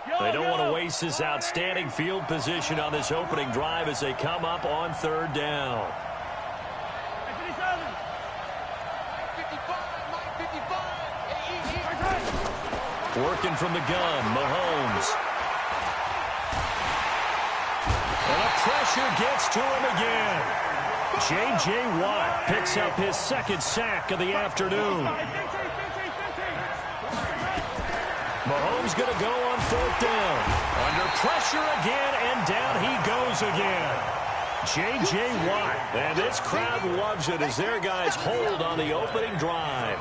They don't want to waste this outstanding field position on this opening drive as they come up on third down. Working from the gun, Mahomes. And the pressure gets to him again. J.J. Watt picks up his second sack of the afternoon. Mahomes going to go on fourth down. Under pressure again, and down he goes again. J.J. Watt. And this crowd loves it as their guys hold on the opening drive.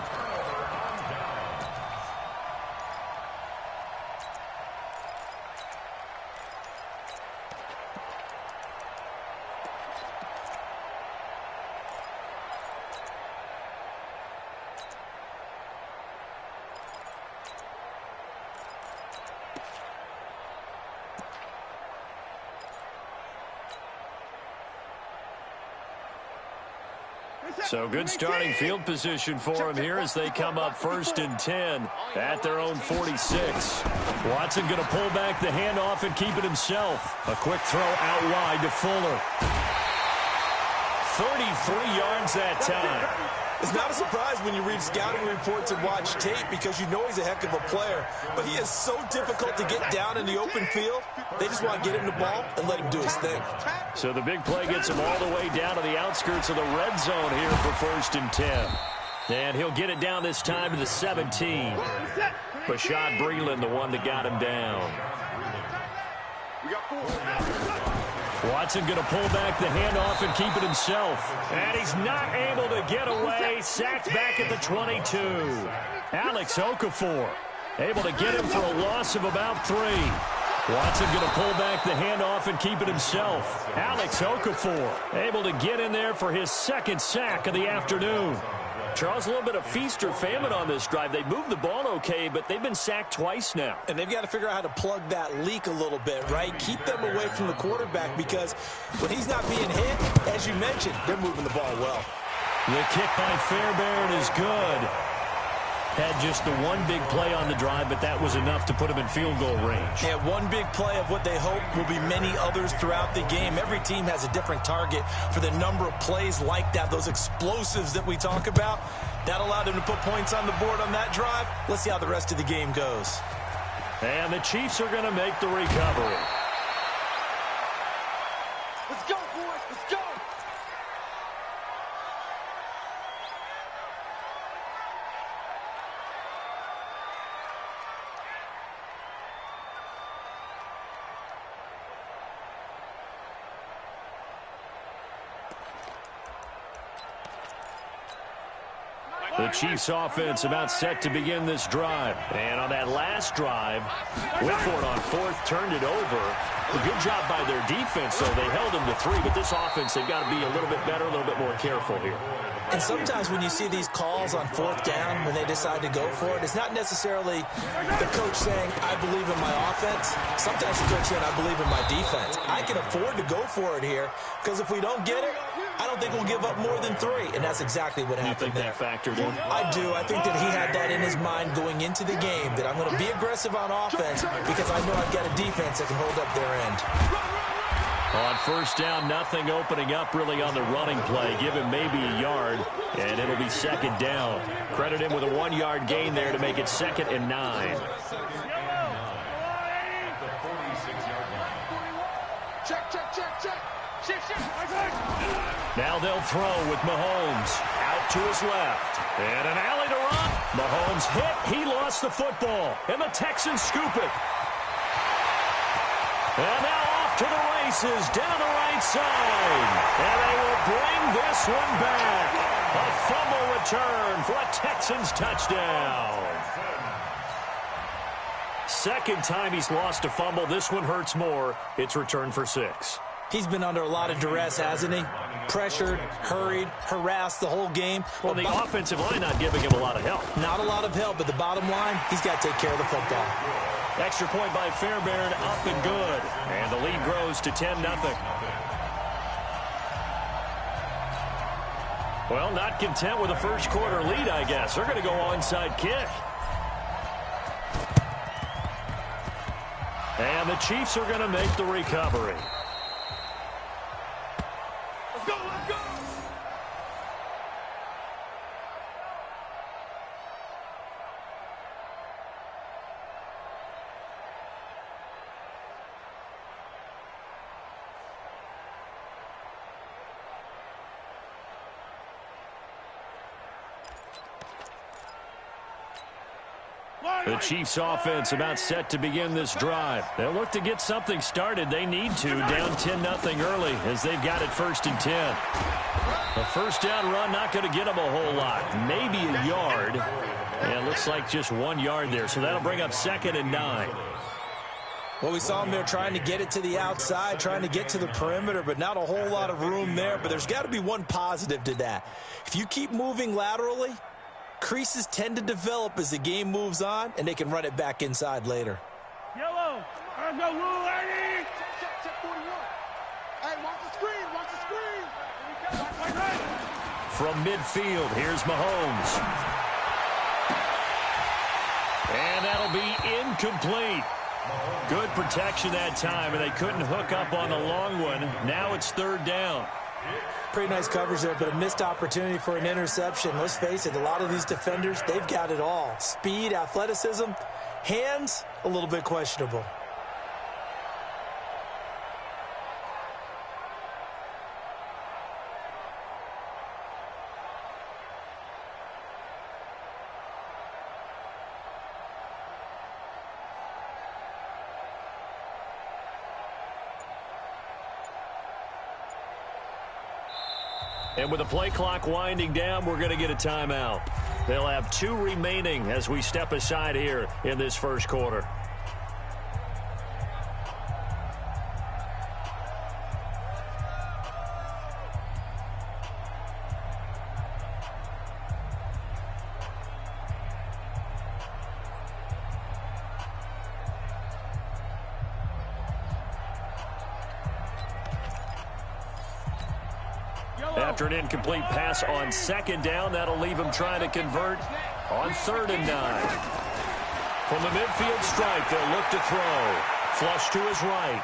So good starting field position for him here as they come up 1st and 10 at their own 46. Watson going to pull back the handoff and keep it himself. A quick throw out wide to Fuller. 33 yards that time. It's not a surprise when you read scouting reports and watch tape because you know he's a heck of a player. But he is so difficult to get down in the open field. They just want to get him the ball and let him do his thing. So the big play gets him all the way down to the outskirts of the red zone here for 1st and 10. And he'll get it down this time to the 17. Bashad Breeland, the one that got him down. Watson going to pull back the handoff and keep it himself. And he's not able to get away. Sacked back at the 22. Alex Okafor able to get him for a loss of about 3. Watson going to pull back the handoff and keep it himself. Alex Okafor able to get in there for his second sack of the afternoon. Charles, a little bit of feast or famine on this drive. They moved the ball okay, but they've been sacked twice now. And they've got to figure out how to plug that leak a little bit, right? Keep them away from the quarterback because when he's not being hit, as you mentioned, they're moving the ball well. The kick by Fairbairn is good. Had just the one big play on the drive, but that was enough to put him in field goal range. Yeah, one big play of what they hope will be many others throughout the game. Every team has a different target for the number of plays like that, those explosives that we talk about. That allowed them to put points on the board on that drive. Let's see how the rest of the game goes. And the Chiefs are going to make the recovery. Let's go, boys. Let's go. The Chiefs offense about set to begin this drive. And on that last drive, Whitford on 4th turned it over. A good job by their defense, though. They held them to 3, but this offense, they've got to be a little bit better, a little bit more careful here. And sometimes when you see these calls on 4th down, when they decide to go for it, it's not necessarily the coach saying, I believe in my offense. Sometimes the coach saying, I believe in my defense. I can afford to go for it here because if we don't get it, I don't think we'll give up more than 3, and that's exactly what happened there. You think that factored in? I do. I think that he had that in his mind going into the game, that I'm going to be aggressive on offense because I know I've got a defense that can hold up their end. On 1st down, nothing opening up really on the running play. Give him maybe a yard, and it'll be 2nd down. Credit him with a 1-yard gain there to make it 2nd and 9. Check. Now they'll throw with Mahomes out to his left. And an alley to run. Mahomes hit. He lost the football. And the Texans scoop it. And now off to the races down the right side. And they will bring this one back. A fumble return for a Texans touchdown. Second time he's lost a fumble. This one hurts more. It's returned for 6. He's been under a lot of duress, hasn't he? Pressured, hurried, harassed the whole game. Well, the offensive line not giving him a lot of help. Not a lot of help, but the bottom line, he's got to take care of the football. Extra point by Fairbairn, up and good. And the lead grows to 10-0. Well, not content with a first quarter lead, I guess. They're going to go onside kick. And the Chiefs are going to make the recovery. Let's go, let's go! The Chiefs offense about set to begin this drive. They'll look to get something started. They need to, down 10-0 early as they've got it 1st and 10. A first down run not going to get them a whole lot. Maybe a yard. Yeah, it looks like just 1 yard there. So that'll bring up 2nd and 9. Well, we saw him there trying to get it to the outside, trying to get to the perimeter, but not a whole lot of room there. But there's got to be one positive to that. If you keep moving laterally, creases tend to develop as the game moves on, and they can run it back inside later. Yellow! Let's go, Lou, lady! Check 41. Hey, watch the screen, watch the screen! Right. From midfield, here's Mahomes. And that'll be incomplete. Good protection that time, and they couldn't hook up on the long one. Now it's 3rd down. Pretty nice coverage there, but a missed opportunity for an interception. Let's face it, a lot of these defenders, they've got it all. Speed, athleticism, hands, a little bit questionable. And with the play clock winding down, we're going to get a timeout. They'll have 2 remaining as we step aside here in this first quarter. After an incomplete pass on 2nd down, that'll leave him trying to convert on 3rd and 9. From the midfield stripe, they'll look to throw. Flush to his right.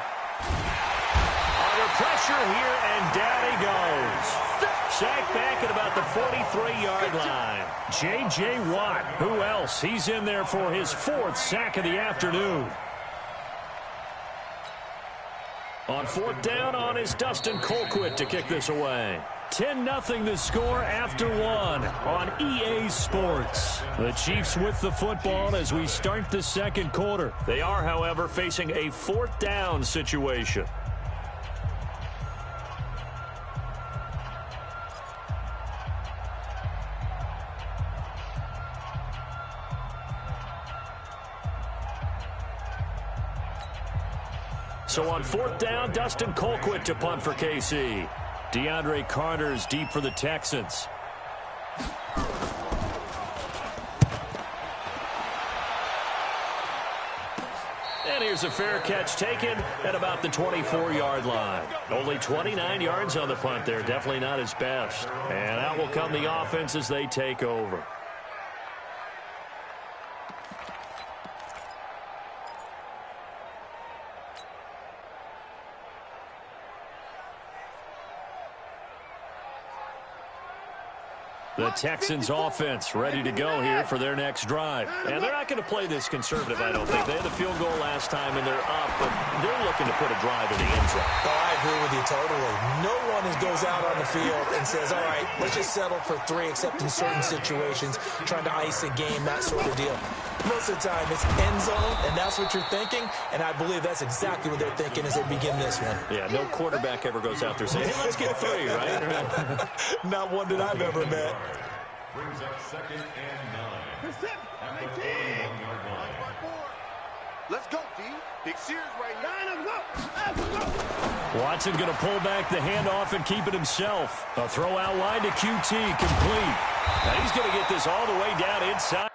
Under pressure here, and down he goes. Sacked back at about the 43-yard line. J.J. Watt, who else? He's in there for his 4th sack of the afternoon. On 4th down, on is Dustin Colquitt to kick this away. 10-0 the score after 1 on EA Sports. The Chiefs with the football as we start the second quarter. They are, however, facing a 4th down situation. So on 4th down, Dustin Colquitt to punt for KC. DeAndre Carter's deep for the Texans. And here's a fair catch taken at about the 24-yard line. Only 29 yards on the punt there. Definitely not his best. And out will come the offense as they take over. The Texans offense ready to go here for their next drive. And they're not going to play this conservative, I don't think. They had the field goal last time, and they're up, but they're looking to put a drive in the end zone. Oh, I agree with you totally. No one goes out on the field and says, all right, let's just settle for 3, except in certain situations, trying to ice a game, that sort of deal. Most of the time, it's end zone, and that's what you're thinking, and I believe that's exactly what they're thinking as they begin this one. Yeah, no quarterback ever goes out there saying, hey, let's get 3, right? Not one that I've ever met. Brings up 2nd and 9. At the 41-yard line. Let's go, D. Big Sears right now. Let's go. Watson going to pull back the handoff and keep it himself. A throw out line to QT, complete. Now he's going to get this all the way down inside.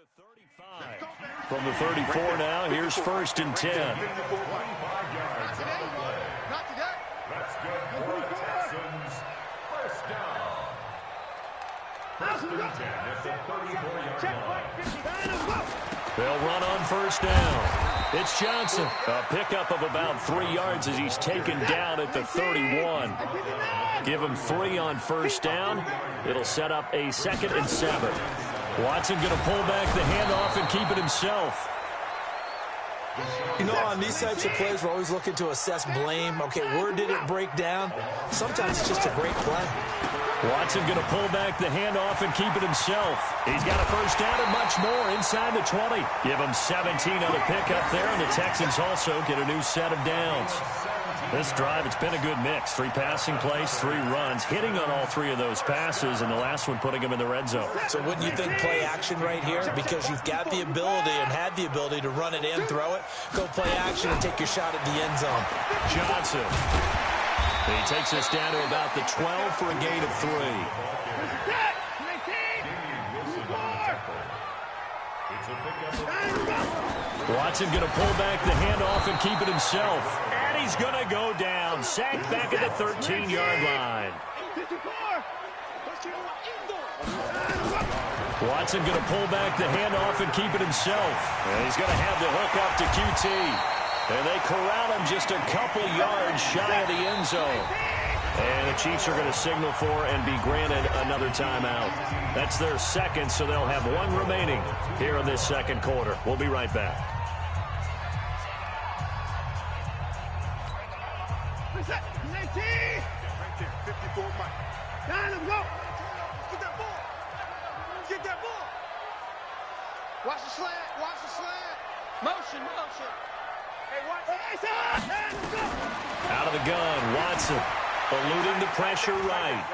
the 35. From the 34 now, here's 1st and 10. 25 yards on the play. Not today. That's good for the Texans. First down. 1st and 10 at the 34-yard line. They'll run on 1st down. It's Johnson. A pickup of about 3 yards as he's taken down at the 31. Give him 3 on 1st down. It'll set up a 2nd and 7. Watson going to pull back the handoff and keep it himself. You know, on these types of plays, we're always looking to assess blame. Okay, where did it break down? Sometimes it's just a great play. Watson going to pull back the handoff and keep it himself. He's got a 1st down and much more inside the 20. Give him 17 on the pickup there, and the Texans also get a new set of downs. This drive, it's been a good mix. 3 passing plays, 3 runs, hitting on all 3 of those passes, and the last one putting him in the red zone. So wouldn't you think play action right here? Because you've got the ability and had the ability to run it in, throw it, go play action, and take your shot at the end zone. Johnson. He takes us down to about the 12 for a gain of 3. Watson going to pull back the handoff and keep it himself. And he's going to go down. Sacked back at the 13-yard line. Watson going to pull back the handoff and keep it himself. And he's going to have the hook up to QT. And they corral him just a couple yards shy of the end zone. And the Chiefs are going to signal for and be granted another timeout. That's their 2nd, so they'll have 1 remaining here in this 2nd quarter. We'll be right back. Right there, 54 Mike. Down him, go. Get that ball. Get that ball. Watch the slant. Watch the slant. Motion. Hey, watch it. Out of the gun, Watson. Eluding the pressure right.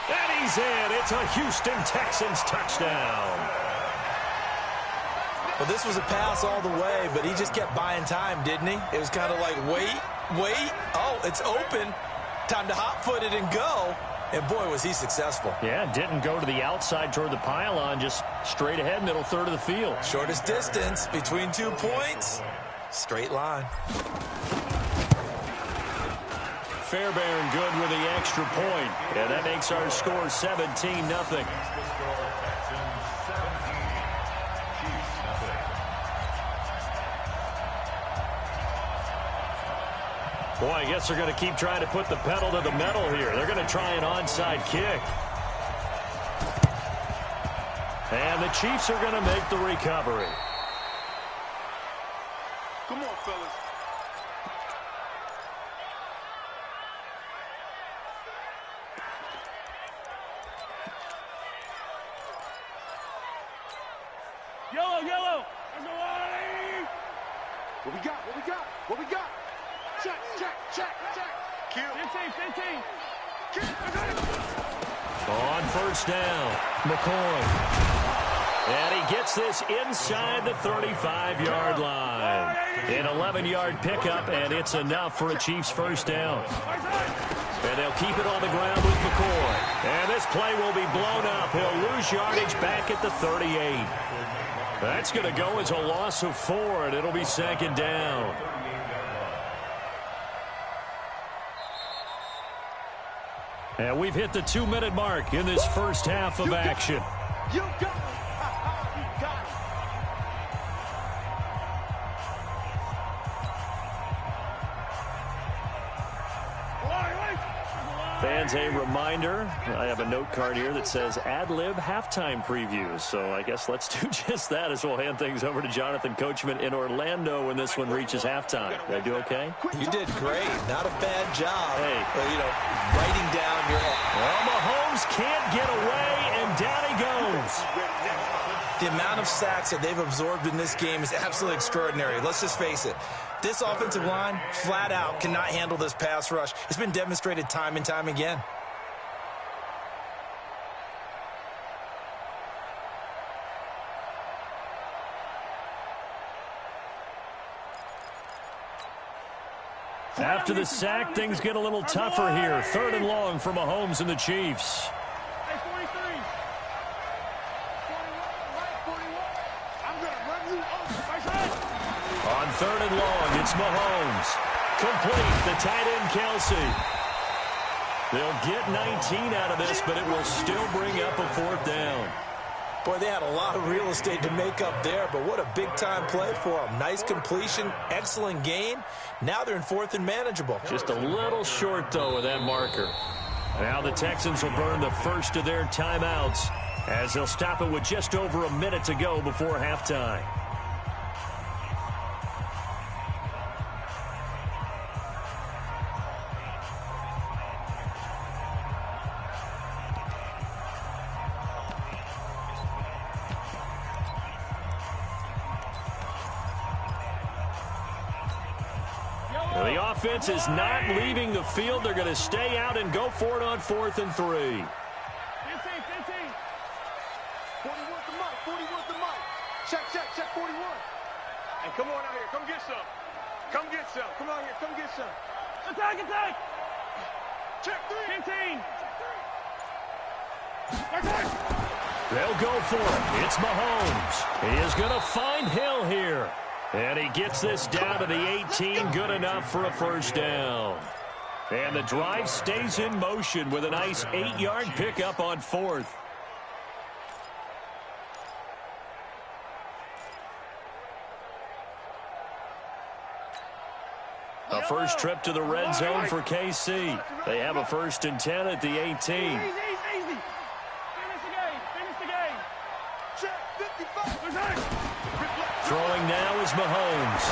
And he's in. It's a Houston Texans touchdown. Well, this was a pass all the way, but he just kept buying time, didn't he? It was kind of like, wait. Oh, it's open. Time to hot-foot it and go. And, boy, was he successful. Yeah, didn't go to the outside toward the pylon, just straight ahead, middle third of the field. Shortest distance between 2 points. Straight line. Fairbairn good with the extra point. And that makes our score 17-0. Boy, I guess they're going to keep trying to put the pedal to the metal here. They're going to try an onside kick. And the Chiefs are going to make the recovery. Come on, fellas. Yellow. What we got? Check. Kill. 15. On 1st down, McCoy. And he gets this inside the 35-yard line. An 11-yard pickup, and it's enough for a Chiefs 1st down. And they'll keep it on the ground with McCoy. And this play will be blown up. He'll lose yardage back at the 38. That's going to go as a loss of 4, and it'll be 2nd down. And we've hit the 2-minute mark in this first half of action. You got it. Fans, a reminder, I have a note card here that says ad-lib halftime previews. So I guess let's do just that as we'll hand things over to Jonathan Coachman in Orlando when this one reaches halftime. Did I do okay? You did great. Not a bad job. Hey. Writing down your... Well, Mahomes can't get away, and down he goes. The amount of sacks that they've absorbed in this game is absolutely extraordinary. Let's just face it. This offensive line, flat out, cannot handle this pass rush. It's been demonstrated time and time again. After the sack, things get a little tougher here. 3rd and long for Mahomes and the Chiefs. Hey, 43. 41, right, 41. On 3rd and long, it's Mahomes. Complete, the tight end, Kelsey. They'll get 19 out of this, but it will still bring up a 4th down. Boy, they had a lot of real estate to make up there, but what a big-time play for them. Nice completion, excellent gain. Now they're in 4th and manageable. Just a little short, though, with that marker. Now the Texans will burn the first of their timeouts as they'll stop it with just over a minute to go before halftime. The offense is not leaving the field. They're going to stay out and go for it on 4th and 3. 40 worth the mic. 40 worth the mic. Check 41. And come on out here. Come get some. Come get some. Come on here. Come get some. Attack. Check 3. 15. They'll go for it. It's Mahomes. He is going to find Hill here. And he gets this down to the 18, good enough for a 1st down. And the drive stays in motion with a nice 8-yard pickup on 4th. A first trip to the red zone for KC. They have a 1st and 10 at the 18. Easy. Finish the game. Check 55. Throwing now is Mahomes.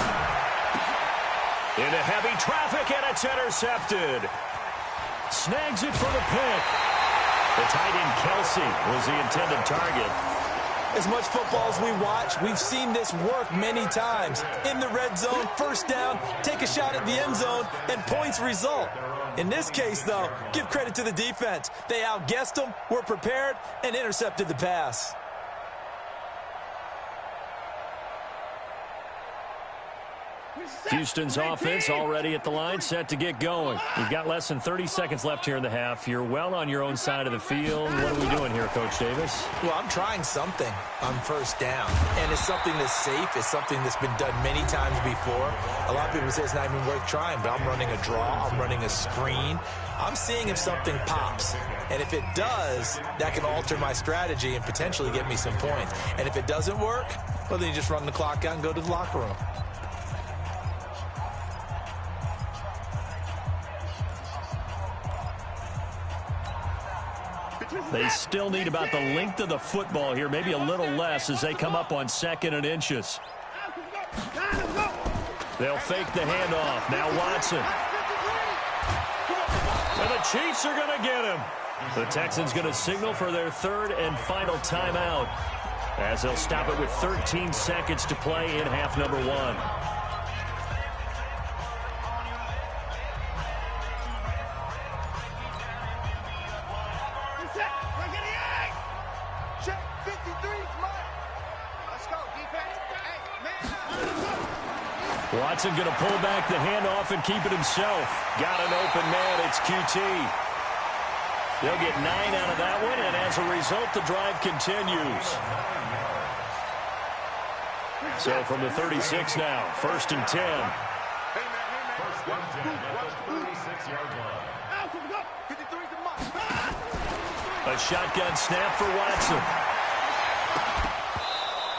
Into heavy traffic, and it's intercepted. Snags it for the pick. The tight end, Kelsey, was the intended target. As much football as we watch, we've seen this work many times. In the red zone, 1st down, take a shot at the end zone, and points result. In this case, though, give credit to the defense. They outguessed them, were prepared, and intercepted the pass. Houston's offense already at the line, set to get going. We've got less than 30 seconds left here in the half. You're well on your own side of the field. What are we doing here, Coach Davis? Well, I'm trying something on 1st down, and it's something that's safe. It's something that's been done many times before. A lot of people say it's not even worth trying, but I'm running a draw. I'm running a screen. I'm seeing if something pops. And if it does, that can alter my strategy and potentially get me some points. And if it doesn't work, well, then you just run the clock out and go to the locker room. They still need about the length of the football here, maybe a little less as they come up on 2nd and inches. They'll fake the handoff. Now Watson. And the Chiefs are going to get him. The Texans going to signal for their 3rd and final timeout as they'll stop it with 13 seconds to play in half number 1. Watson going to pull back the handoff and keep it himself. Got an open man. It's QT. They'll get 9 out of that one, and as a result, the drive continues. So from the 36 now, 1st and 10. A shotgun snap for Watson.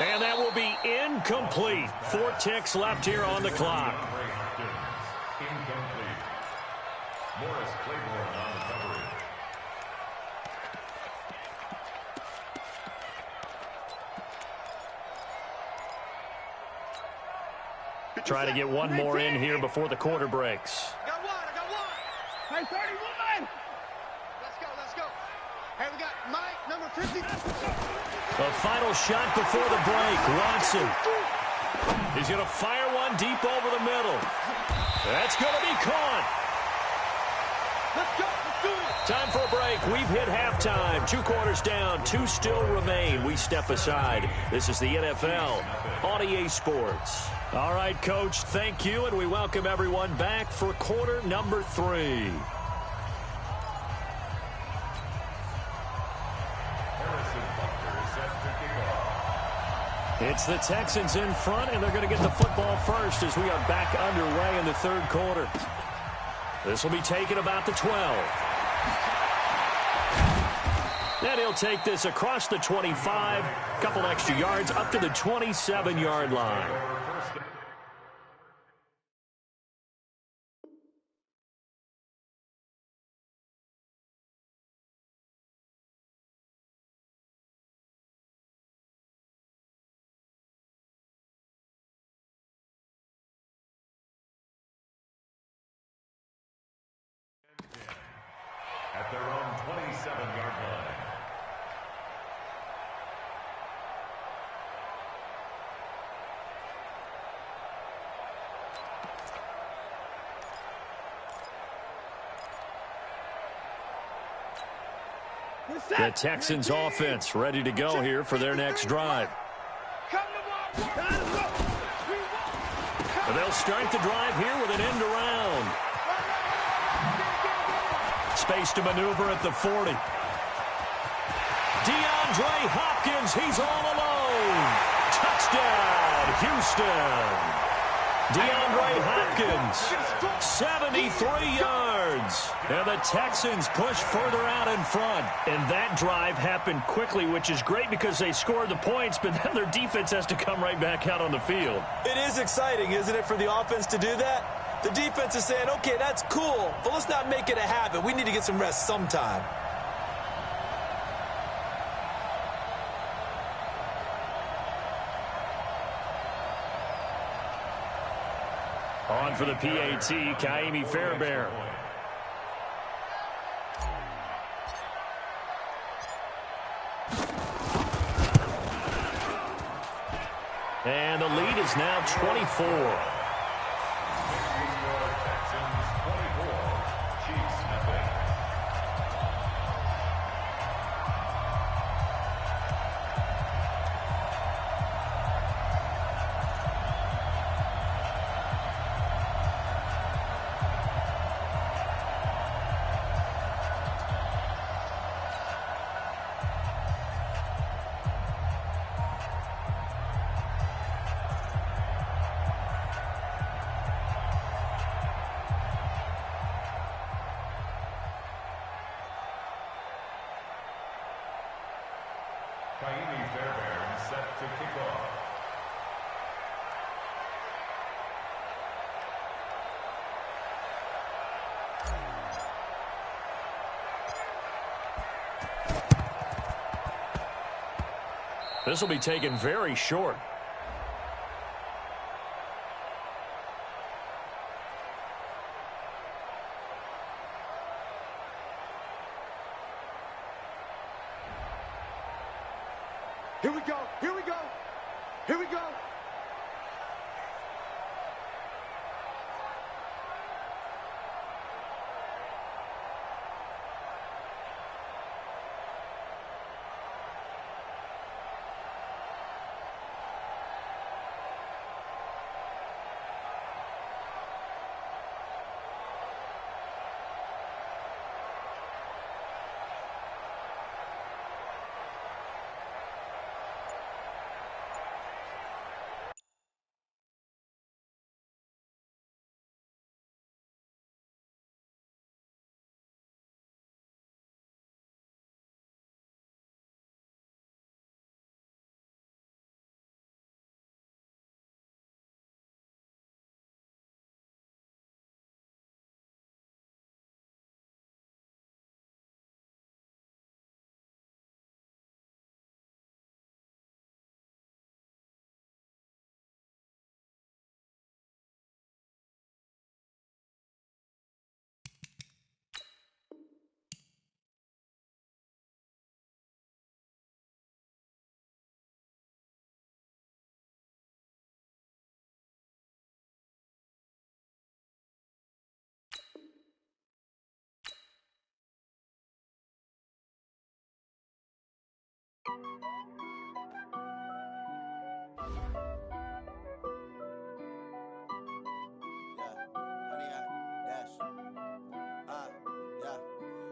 And that will be incomplete. 4 ticks left here on the clock. Incomplete. Morris Claiborne on the coverage. Try to get one more in here before the quarter breaks. I got one. Hey, 31. Let's go. Hey, we got Mike, number 50. The final shot before the break. Watson. He's going to fire one deep over the middle. That's going to be caught. Let's do it. Time for a break. We've hit halftime. 2 quarters down. 2 still remain. We step aside. This is the NFL on EA Sports. All right, Coach, thank you, and we welcome everyone back for quarter number 3. It's the Texans in front, and they're going to get the football first as we are back underway in the third quarter. This will be taken about the 12. And he'll take this across the 25, a couple extra yards up to the 27-yard line. At their own 27-yard line. The Texans offense ready to go here for their next drive. They'll start the drive here with an end around. Space to maneuver at the 40. DeAndre Hopkins, he's all alone. Touchdown, Houston. DeAndre Hopkins, 73 yards. And the Texans push further out in front. And that drive happened quickly, which is great because they scored the points, but then their defense has to come right back out on the field. It is exciting, isn't it, for the offense to do that? The defense is saying, okay, that's cool, but let's not make it a habit. We need to get some rest sometime. On for the PAT, Kaimi Fairbairn. And the lead is now 24. Kaimi Fairbairn set to kick off. This will be taken very short. Here we go. Here we go. Here we go.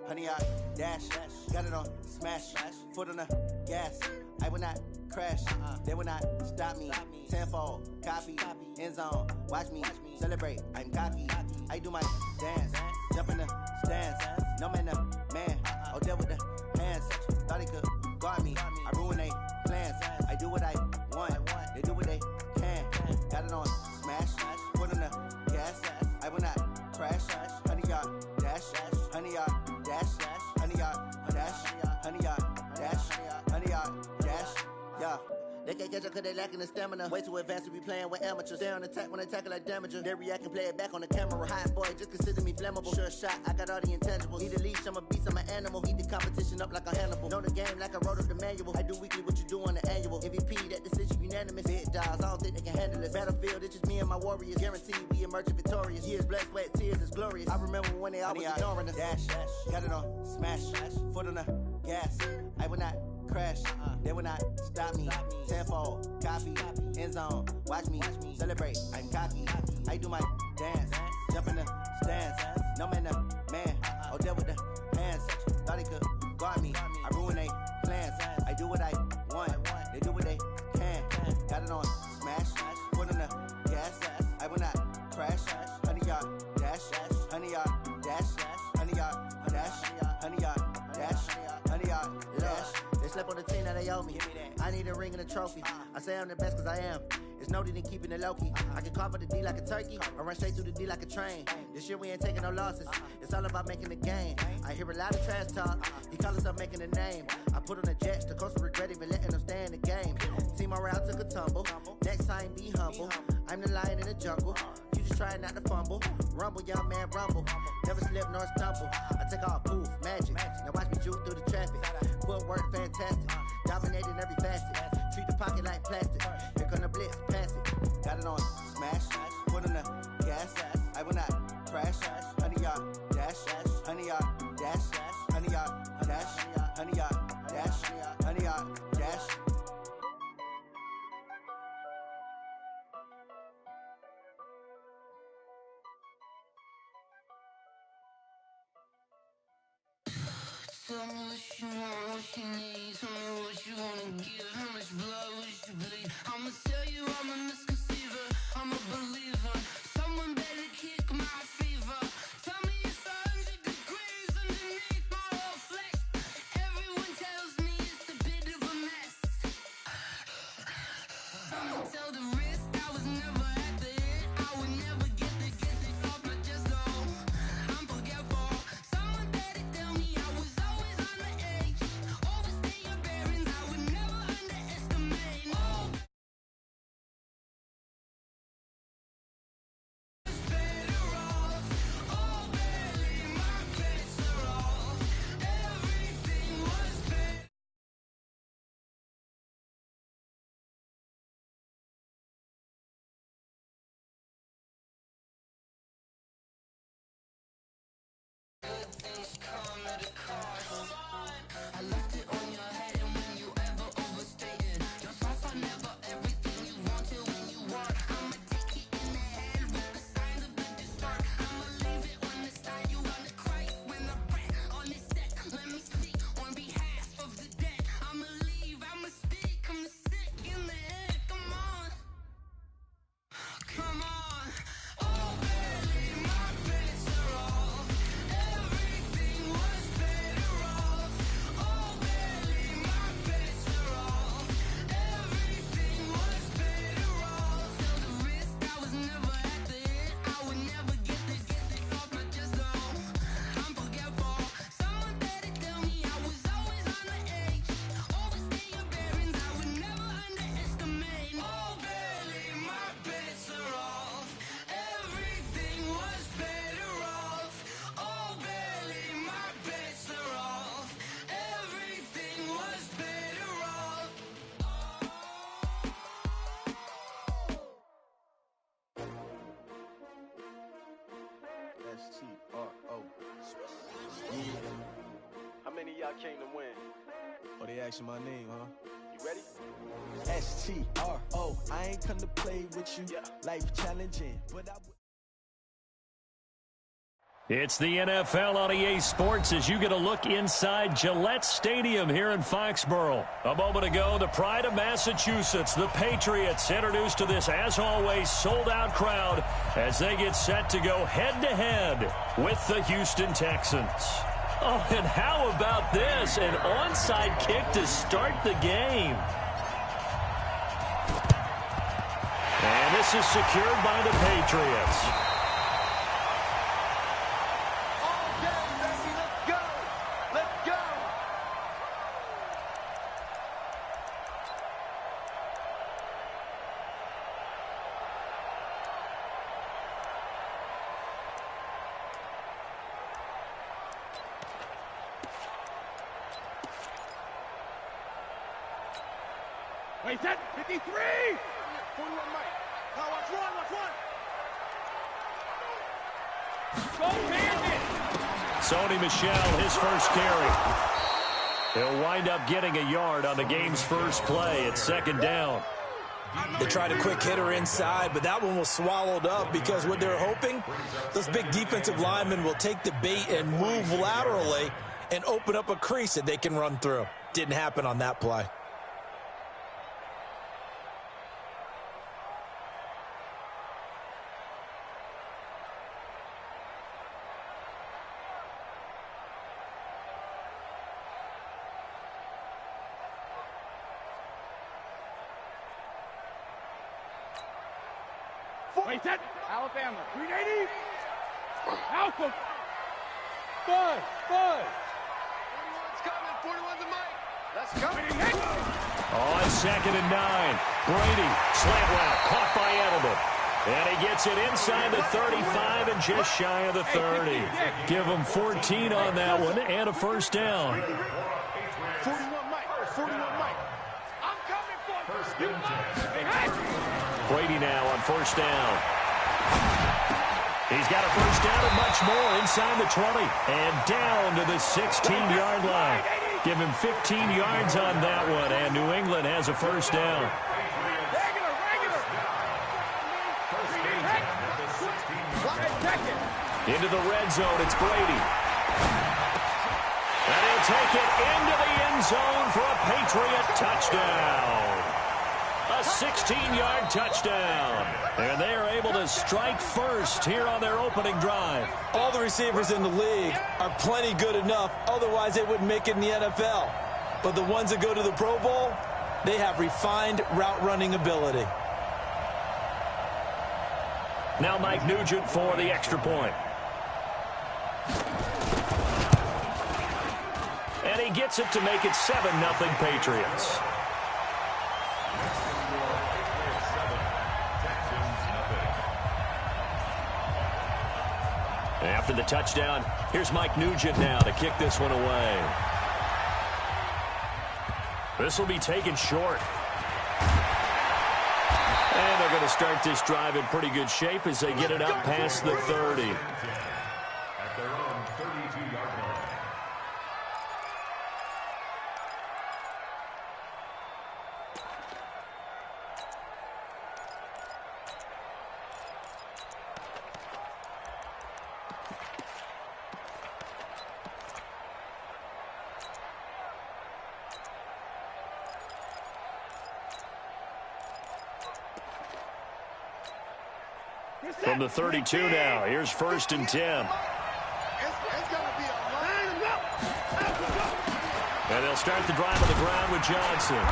100-yard dash. Got it on smash. Foot on the gas. I will not crash. They will not stop me. Tenfold, copy, end zone. Watch me celebrate. I'm cocky. I do my dance. Jump in the stands. No man, man. Oh, there with the hands. Thought he could guard me. I ruin they plans. I do what I want. They do what they can. Got it on smash. Foot on the gas. I will not crash. 100-yard dash. 100-yard dash. 100-yard dash. 100-yard dash. 100-yard dash. Yeah. They can't catch up cause they lacking the stamina. Way too advanced to be playing with amateurs. Stay on attack when they tackle like damager. They react and play it back on the camera. Hot boy, just consider me flammable. Sure shot, I got all the intangibles. Need a leash, I'm a beast, I'm an animal. Eat the competition up like a Hannibal. Know the game like I wrote up the manual. I do weekly what you do on the annual. MVP, that decision unanimous. Big dogs, I don't think they can handle this. Battlefield, it's just me and my warriors. Guaranteed we emerge victorious. Years, blood, sweat, tears, it's glorious. I remember when they always ignoring us. Dash, got it on smash. Foot on the gas. I will not crash. They will not stop me. Tenfold, copy, end zone. Watch me celebrate. I'm cocky. I do my dance. Jump in the stands. No man, man. Oh, there with the hands. Thought he could guard me. I ruin they plans. I do what I want. They do what they can. Got it on smash. Foot on the gas. I will not crash. 100-yard dash. 100-yard dash. 100-yard dash. 100-yard dash. 100-yard dash. They slept on the team that they owe me. I need a ring and a trophy. I say I'm the best cause I am. It's noted in keeping it low-key. I can carve up the D like a turkey or run straight through the D like a train. This year we ain't taking no losses. It's all about making the game. I hear a lot of trash talk. He call himself making a name. I put on the Jets. The coach will regret even letting them stay in the game. Team morale took a tumble. Next time be humble. I'm the lion in the jungle. You just try not to fumble. Rumble, young man, rumble. Never slip nor stumble. I take off, poof, magic. Now watch me juke through the traffic. Footwork fantastic. Dominating every facet. Treat the pocket like plastic. Here come the blitz, pass it. Got it on smash. Foot on the gas. I will not crash. 100-yard dash. 100-yard dash. 100-yard dash. 100-yard dash. 100-yard dash. Tell me what you want, what you need. Tell me what you wanna give. How much blood would you bleed? I'ma tell you I'm a misconceiver. I'm a believer. Someone better kick my fever. Tell me it's 100 degrees underneath my whole flesh. Everyone tells me it's a bit of a mess. Someone tell the risk I was never at the end. I would never get the off my chest though. I'm forgetful. Someone better tell me I was always on the edge. Overstay your bearings, I would never underestimate. Oh, it's better off. Oh, barely my bets are off. Everything was better. Good things come at a cost. I left it on your head, and when you ever overstay it, your thoughts are never everything you want till when you want. I'ma take it in the head with the signs of the distort. I'ma leave it on the side. You wanna cry when I press on this set. Let me speak on behalf of the dead. I'ma leave, I'ma speak. I'm sick in the head. Come on, come on. Oh, barely my bets are off. Everything was better off. Oh, barely my bets are off. Everything was better off. Tell the risk I was never at the end. I would never get this off my chest though. I'm forgetful. Someone better tell me I was always on the edge. Overstay your bearings, I would never underestimate. Oh, barely my bets are off. Everything was better off. Oh, barely my bets are off. Everything was better off. S-T-R-O. Yeah. How many of y'all came to win? Oh, they asking my name, huh? You ready? S-T-R-O. I ain't come to play with you. Yeah. Life challenging, but I would. It's the NFL on EA Sports as you get a look inside Gillette Stadium here in Foxborough. A moment ago, the pride of Massachusetts, the Patriots, introduced to this, as always, sold-out crowd as they get set to go head-to-head with the Houston Texans. Oh, and how about this? An onside kick to start the game. And this is secured by the Patriots. Wait, that 53! 41 Mike. Now watch one. Go handed! Sony Michel, his first carry. He'll wind up getting a yard on the game's first play. It's second down. They tried a quick hitter inside, but that one was swallowed up because what they're hoping, those big defensive linemen will take the bait and move laterally and open up a crease that they can run through. Didn't happen on that play. Wait, that Alabama. 380. Malcolm. Bud. 41's coming. 41's a Mike. Let's go. On second and 9. Brady, slant route, caught by Edelman. And he gets it inside the 35 and just shy of the 30. Give him 14 on that one and a first down. 41 Mike. 41 Mike. I'm coming for you. Brady now on first down. He's got a first down and much more inside the 20 and down to the 16-yard line. Give him 15 yards on that one, and New England has a first down. Into the red zone, it's Brady. And he'll take it into the end zone for a Patriot touchdown. A 16-yard touchdown. And they are able to strike first here on their opening drive. All the receivers in the league are plenty good enough. Otherwise, they wouldn't make it in the NFL. But the ones that go to the Pro Bowl, they have refined route running ability. Now Mike Nugent for the extra point. And he gets it to make it 7-0 Patriots. After the touchdown, here's Mike Nugent now to kick this one away. This will be taken short. And they're going to start this drive in pretty good shape as they get it up past the 30. At their own 32-yard line. From the 32 now, here's first and 10. It's gonna be a line up. And they'll start the drive on the ground with Johnson.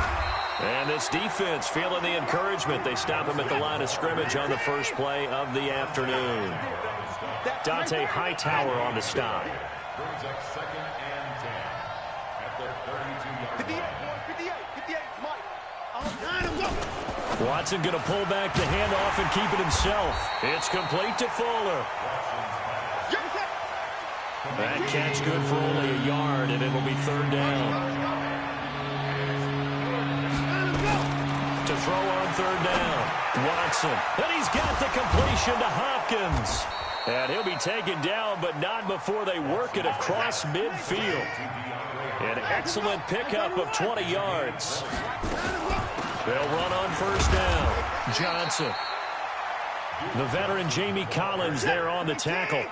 And this defense feeling the encouragement. They stop him at the line of scrimmage on the first play of the afternoon. Dante Hightower on the stop. Brings up second and 10 at the 32-yard line. 58, Mike. Line him up. Watson going to pull back the handoff and keep it himself. It's complete to Fuller. That catch good for only a yard, and it'll be third down. To throw on third down, Watson. And he's got the completion to Hopkins. And he'll be taken down, but not before they work it across midfield. An excellent pickup of 20 yards. They'll run on first down. Johnson. The veteran Jamie Collins there on the tackle.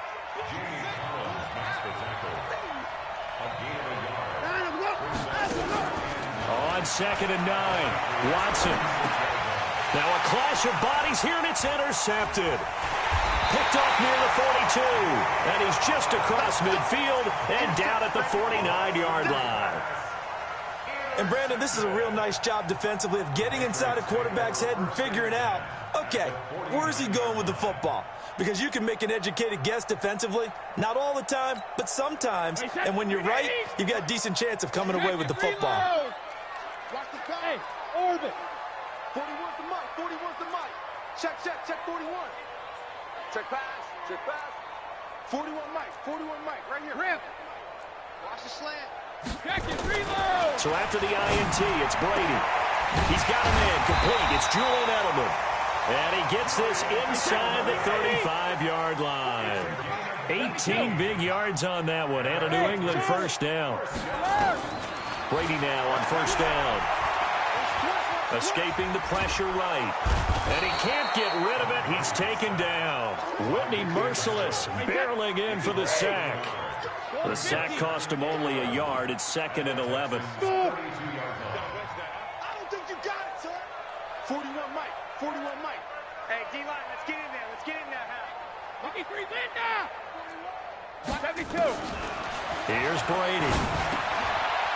on 2nd and 9. Watson. Now a clash of bodies here, and it's intercepted. Picked off near the 42, and he's just across midfield and down at the 49-yard line. And, Brandon, this is a real nice job defensively of getting inside a quarterback's head and figuring out, okay, where is he going with the football? Because you can make an educated guess defensively. Not all the time, but sometimes. And when you're right, you've got a decent chance of coming away with the football. Watch the play. Orbit. 41's the mic. 41's the mic. Check 41. Check pass. 41 mic. Right here. Rip. Watch the slant. Check it. Reload. So after the INT, it's Brady. He's got a man complete. It's Julian Edelman. And he gets this inside the 35-yard line. 18 big yards on that one. And a New England first down. Brady now on first down. Escaping the pressure right. And he can't get rid of it. He's taken down. Whitney Merciless barreling in for the sack. The sack cost him only a yard. It's 2nd and 11. I don't think you got it, son. 41 mic. Hey, D-line, let's get in there. Hal. 53 Linda. 72. Here's Brady.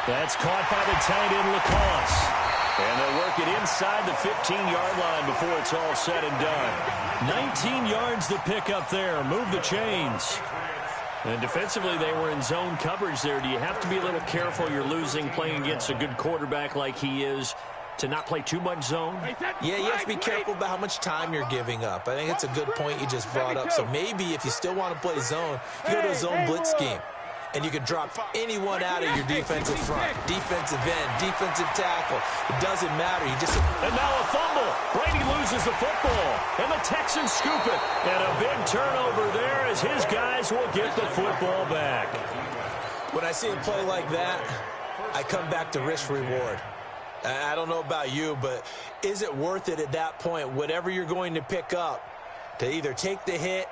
That's caught by the tight end Lacoste. And they'll work it inside the 15-yard line before it's all said and done. 19 yards to pick up there. Move the chains. And defensively, they were in zone coverage there. Do you have to be a little careful? You're losing playing against a good quarterback like he is to not play too much zone? Yeah, you have to be careful about how much time you're giving up. I think it's a good point you just brought up. So maybe if you still want to play zone, you go to a zone blitz scheme. And you can drop anyone out of your defensive front. Defensive end, defensive tackle. It doesn't matter. You just... And now a fumble. Brady loses the football. And the Texans scoop it. And a big turnover there as his guys will get the football back. When I see a play like that, I come back to risk-reward. I don't know about you, but is it worth it at that point, whatever you're going to pick up, to either take the hit,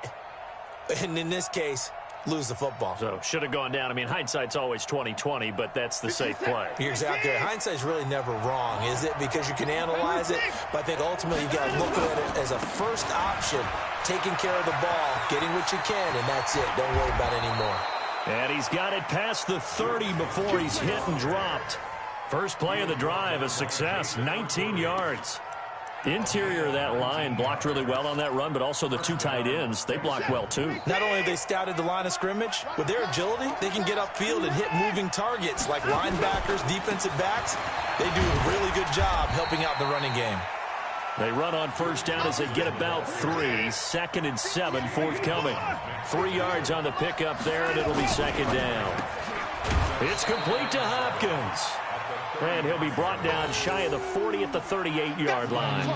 and in this case, lose the football? So, should have gone down. I mean, hindsight's always 20/20, but that's the safe play. You're exactly right. Hindsight's really never wrong, is it? Because you can analyze it, but I think ultimately you got to look at it as a first option, taking care of the ball, getting what you can, and that's it. Don't worry about it anymore. And he's got it past the 30 before he's hit and dropped. First play of the drive, a success, 19 yards. Interior of that line blocked really well on that run, but also the two tight ends, they blocked well too. Not only have they scouted the line of scrimmage, with their agility, they can get upfield and hit moving targets like linebackers, defensive backs. They do a really good job helping out the running game. They run on first down as they get about 3. 2nd and 7 forthcoming. 3 yards on the pickup there, and it'll be 2nd down. It's complete to Hopkins. And he'll be brought down shy of the 40 at the 38-yard line.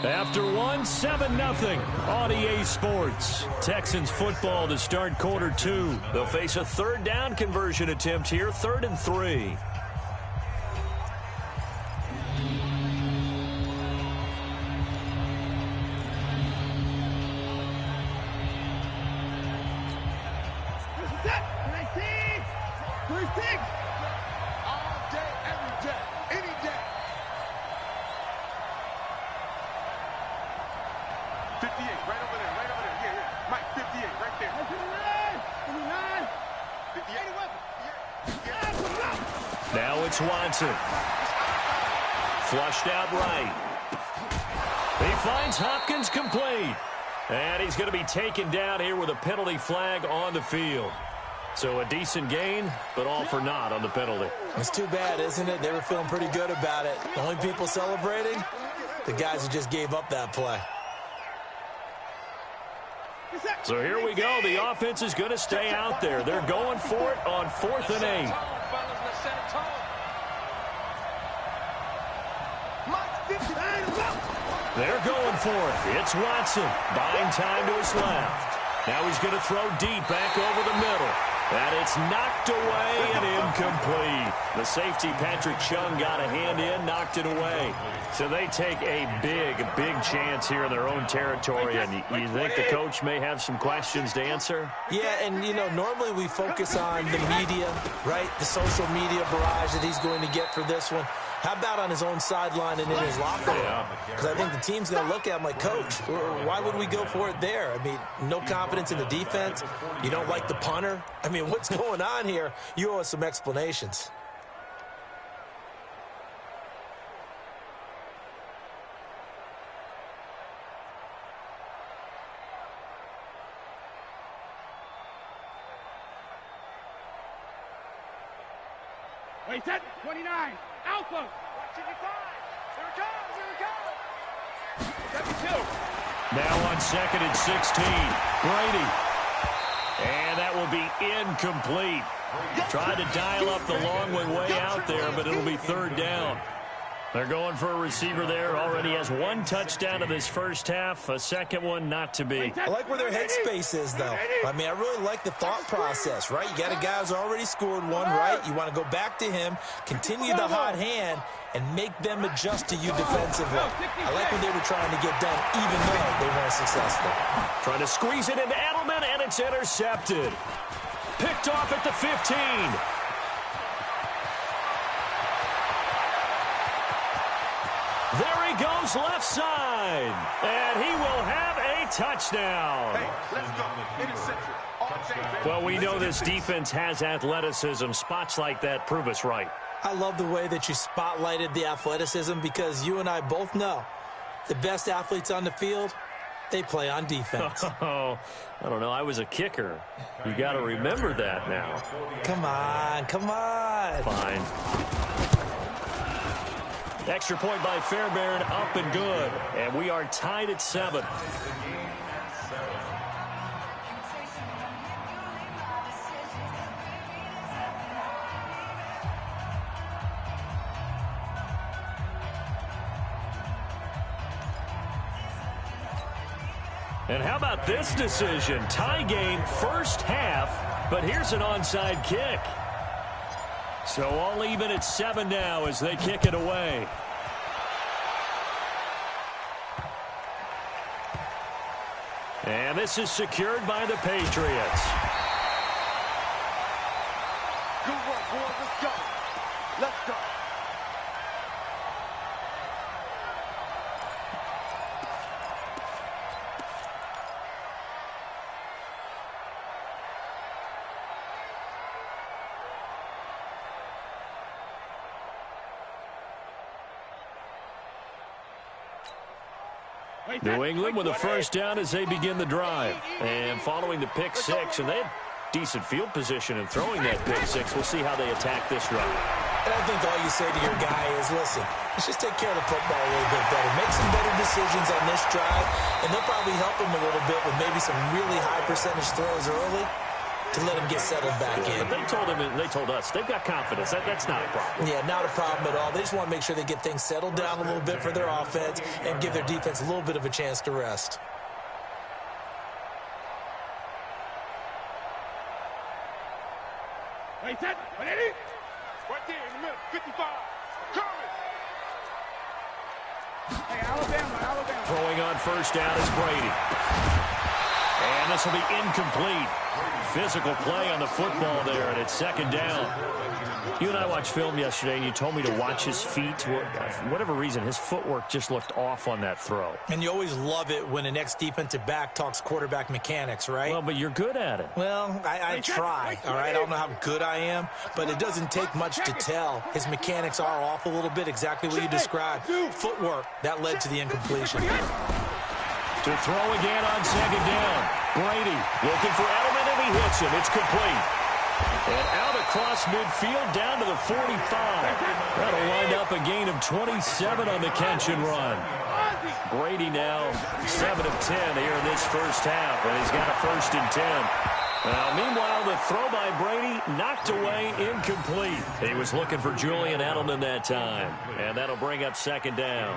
After one, 7-0 on EA Sports. Texans football to start quarter 2. They'll face a third down conversion attempt here, 3rd and 3. Now it's Watson. Flushed out right. He finds Hopkins complete. And he's going to be taken down here with a penalty flag on the field. So a decent gain, but all for naught on the penalty. It's too bad, isn't it? They were feeling pretty good about it. The only people celebrating, the guys who just gave up that play. So here we go. The offense is going to stay out there. They're going for it on 4th and 8. They're going for it. It's Watson. Buying time to his left. Now he's going to throw deep back over the middle. And it's knocked away and incomplete. The safety, Patrick Chung, got a hand in, knocked it away. So they take a big chance here in their own territory. And you think the coach may have some questions to answer? Yeah, and, you know, normally we focus on the media, right? The social media barrage that he's going to get for this one. How about on his own sideline and in his locker room? Because I think the team's going to look at him like, Coach, why would we go for it there? I mean, no confidence in the defense. You don't like the punter. I mean, what's going on here? You owe us some explanations. Wait, set. 29. Alpha. 25. Here it comes. Here it comes. 72. Now on 2nd and 16. Brady. And that will be incomplete. Tried to dial up the long one way out there, but it'll be 3rd down. They're going for a receiver there. Already has 1 touchdown in this first half. A second one not to be. I like where their headspace is, though. I mean, I really like the thought process, right? You got a guy who's already scored one, right? You want to go back to him, continue the hot hand, and make them adjust to you defensively. I like what they were trying to get done, even though they weren't successful. Trying to squeeze it into Edelman, and it's intercepted. Picked off at the 15. There he goes left side. And he will have a touchdown. Hey, let's go. Interception. Well, we know this defense has athleticism. Spots like that prove us right. I love the way that you spotlighted the athleticism because you and I both know the best athletes on the field, they play on defense. Oh, I don't know. I was a kicker. You got to remember that now. Come on, come on. Fine. Extra point by Fairbairn, up and good. And we are tied at 7. And how about this decision? Tie game first half, but here's an onside kick. So all even at 7 now as they kick it away. And this is secured by the Patriots. Good work, boys. Let's go. Let's go. New England with a first down as they begin the drive. And following the pick 6, and they had decent field position in throwing that pick 6. We'll see how they attack this drive. And I think all you say to your guy is, listen, let's just take care of the football a little bit better. Make some better decisions on this drive, and they'll probably help him a little bit with maybe some really high percentage throws early to let him get settled back in. But they told us they've got confidence. That's not a problem. Yeah, not a problem at all. They just want to make sure they get things settled down a little bit for their offense and give their defense a little bit of a chance to rest. Wait, set. Ready? Right there in the middle. 55. Coming. Hey, Alabama. Throwing on first down is Brady. And this will be incomplete. Physical play on the football there, and it's 2nd down. You and I watched film yesterday, and you told me to watch his feet. For whatever reason, his footwork just looked off on that throw. And you always love it when an ex-defensive back talks quarterback mechanics, right? Well, but you're good at it. Well, I try, all right? I don't know how good I am, but it doesn't take much to tell. His mechanics are off a little bit, exactly what you described. Footwork, that led to the incompletion. To throw again on 2nd down. Brady looking for Edelman, and he hits him. It's complete. And out across midfield down to the 45. That'll wind up a gain of 27 on the catch and run. Brady now 7 of 10 here in this first half, and he's got a 1st and 10. Meanwhile, the throw by Brady knocked away, incomplete. He was looking for Julian Edelman that time, and that'll bring up second down.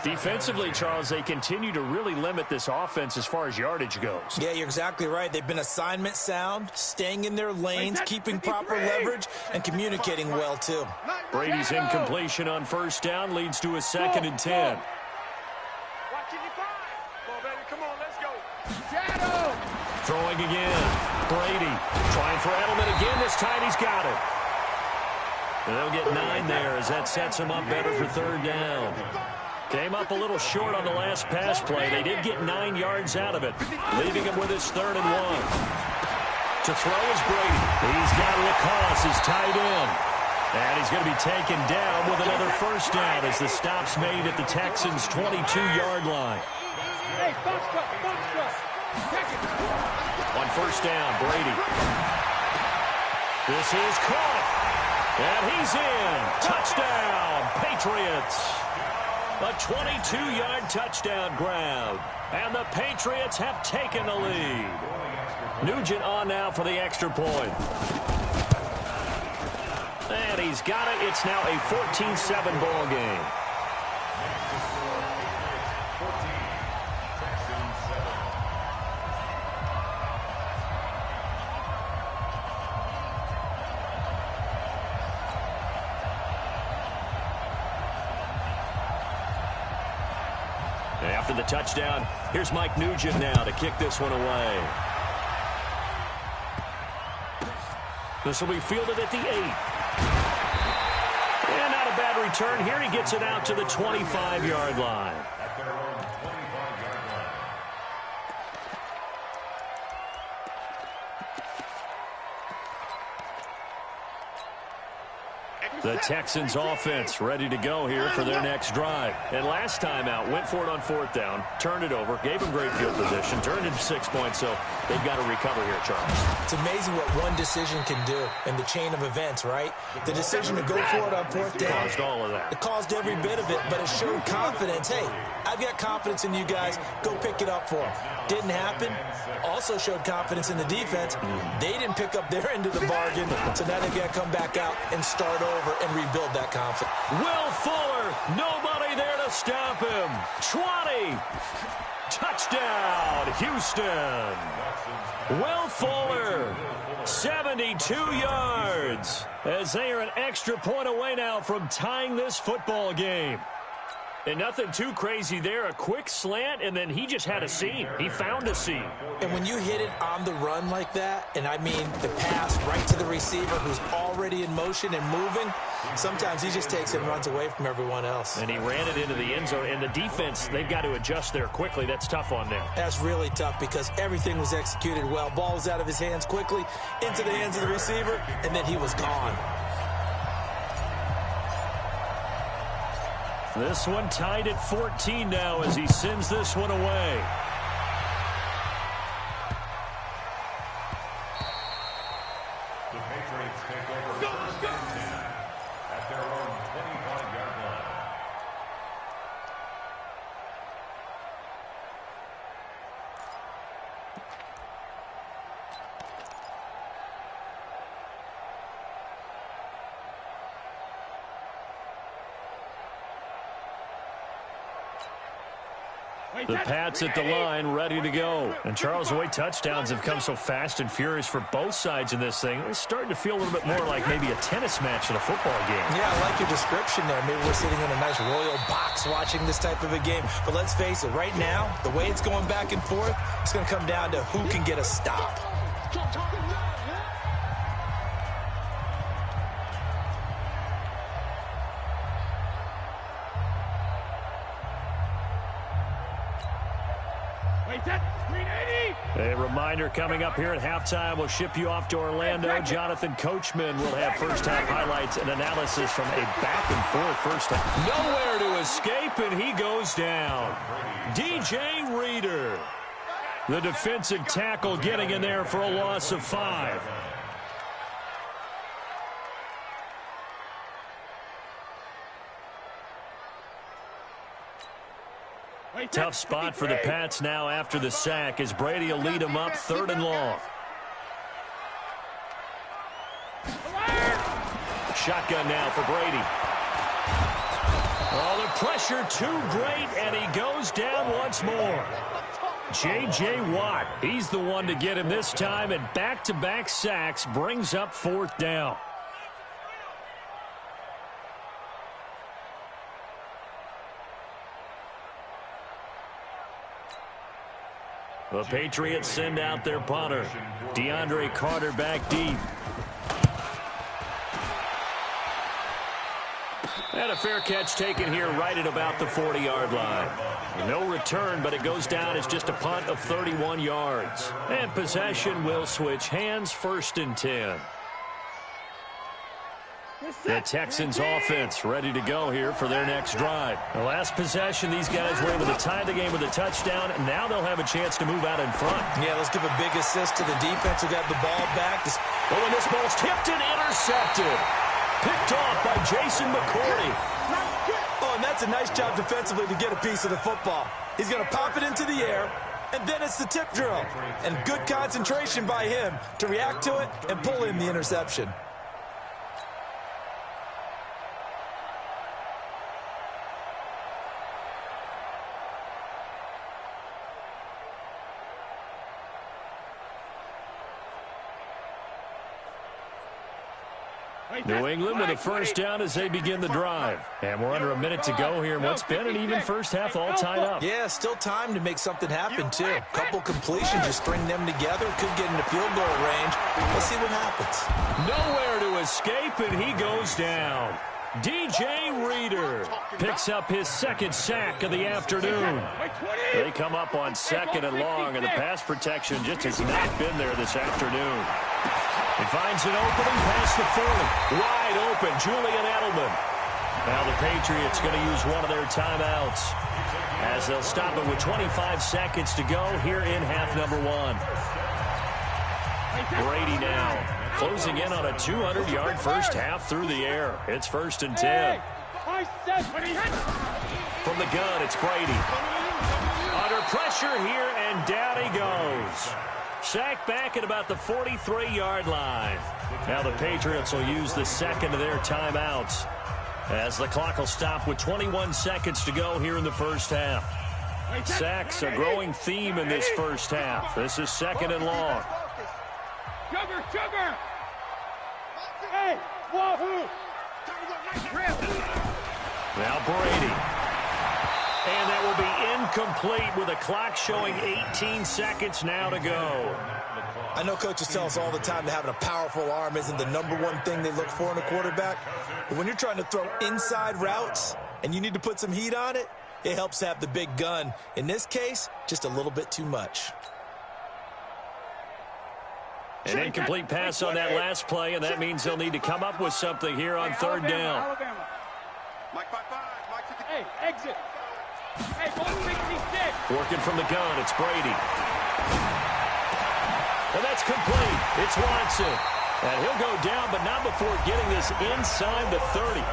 Defensively, Charles, they continue to really limit this offense as far as yardage goes. Yeah, you're exactly right. They've been assignment sound, staying in their lanes, keeping proper leverage, and communicating well, too. Brady's incompletion on first down leads to a 2nd and 10. Throwing again. Brady trying for Edelman again. This time he's got it. And they'll get 9 there as that sets him up better for 3rd down. Came up a little short on the last pass play. They did get 9 yards out of it, leaving him with his 3rd and 1. To throw is Brady. He's got Lacoste, his tight end. And he's going to be taken down with another first down as the stop's made at the Texans' 22-yard line. On first down, Brady. This is caught. And he's in. Touchdown, Patriots. A 22-yard touchdown grab. And the Patriots have taken the lead. Nugent on now for the extra point. And he's got it. It's now a 14-7 ball game. After the touchdown, here's Mike Nugent now to kick this one away. This will be fielded at the 8. And not a bad return here. He gets it out to the 25-yard line. The Texans offense ready to go here for their next drive. And last time out, went for it on 4th down, turned it over, gave them great field position, turned into 6 points, so they've got to recover here, Charles. It's amazing what one decision can do in the chain of events, right? The decision to go for it on 4th down. Caused all of that. It caused every bit of it, but it showed confidence. Hey, I've got confidence in you guys. Go pick it up for them. Didn't happen. Also showed confidence in the defense. They didn't pick up their end of the bargain, so now they've got to come back out and start over and rebuild that confidence. Will Fuller, nobody there to stop him. 20. Touchdown, Houston. Will Fuller, 72 yards, as they are an extra point away now from tying this football game. And nothing too crazy there. A quick slant, and then he just had a seam. He found a seam. And when you hit it on the run like that, and I mean the pass right to the receiver who's already in motion and moving, sometimes he just takes it and runs away from everyone else. And he ran it into the end zone. And the defense, they've got to adjust there quickly. That's tough on them. That's really tough because everything was executed well. Ball was out of his hands quickly, into the hands of the receiver, and then he was gone. This one tied at 14 now as he sends this one away. The Patriots take over 1st and 10 at their own 25-yard line. The Pats at the line, ready to go. And Charles, the way touchdowns have come so fast and furious for both sides in this thing, it's starting to feel a little bit more like maybe a tennis match in a football game. Yeah, I like your description there. Maybe we're sitting in a nice royal box watching this type of a game. But let's face it, right now, the way it's going back and forth, it's going to come down to who can get a stop. A reminder coming up here at halftime. We'll ship you off to Orlando. Jonathan Coachman will have first-half highlights and analysis from a back-and-forth first half. Nowhere to escape, and he goes down. DJ Reader, the defensive tackle, getting in there for a loss of 5. Tough spot for the Pats now after the sack as Brady will lead them up 3rd and long. Shotgun now for Brady. Oh, the pressure too great, and he goes down once more. J.J. Watt, he's the one to get him this time, and back-to-back sacks brings up 4th down. The Patriots send out their punter. DeAndre Carter back deep. And a fair catch taken here right at about the 40-yard line. No return, but it goes down as just a punt of 31 yards. And possession will switch hands, 1st and 10. The Texans offense ready to go here for their next drive. The last possession, these guys were able to tie the game with a touchdown, and now they'll have a chance to move out in front. Yeah, let's give a big assist to the defense who got the ball back. Oh, and this ball's tipped and intercepted. Picked off by Jason McCourty. Oh, and that's a nice job defensively to get a piece of the football. He's going to pop it into the air, and then it's the tip drill. And good concentration by him to react to it and pull in the interception. New England with a 1st down as they begin the drive. And we're under a minute to go here in what's been an even first half all tied up. Yeah, still time to make something happen, too. Couple completions, just string them together. Could get into field goal range. Let's see what happens. Nowhere to escape, and he goes down. DJ Reader picks up his 2nd sack of the afternoon. They come up on 2nd and long, and the pass protection just has not been there this afternoon. He finds an opening past the 40. Wide open, Julian Edelman. Now the Patriots going to use one of their timeouts as they'll stop it with 25 seconds to go here in half number 1. Brady now closing in on a 200-yard first half through the air. It's 1st and 10. From the gun, it's Brady. Under pressure here, and down he goes. Sacked back at about the 43-yard line. Now the Patriots will use the 2nd of their timeouts as the clock will stop with 21 seconds to go here in the first half. Sacks a growing theme in this first half. This is 2nd and long. Sugar! Hey, wahoo! Now Brady. And that will be incomplete with a clock showing 18 seconds now to go. I know coaches tell us all the time that having a powerful arm isn't the #1 thing they look for in a quarterback. But when you're trying to throw inside routes and you need to put some heat on it, it helps to have the big gun. In this case, just a little bit too much. An incomplete pass on that last play, and that means they'll need to come up with something here on 3rd down. Hey, exit. Hey, 166. Working from the gun, it's Brady. And that's complete. It's Watson. And he'll go down, but not before getting this inside the 30.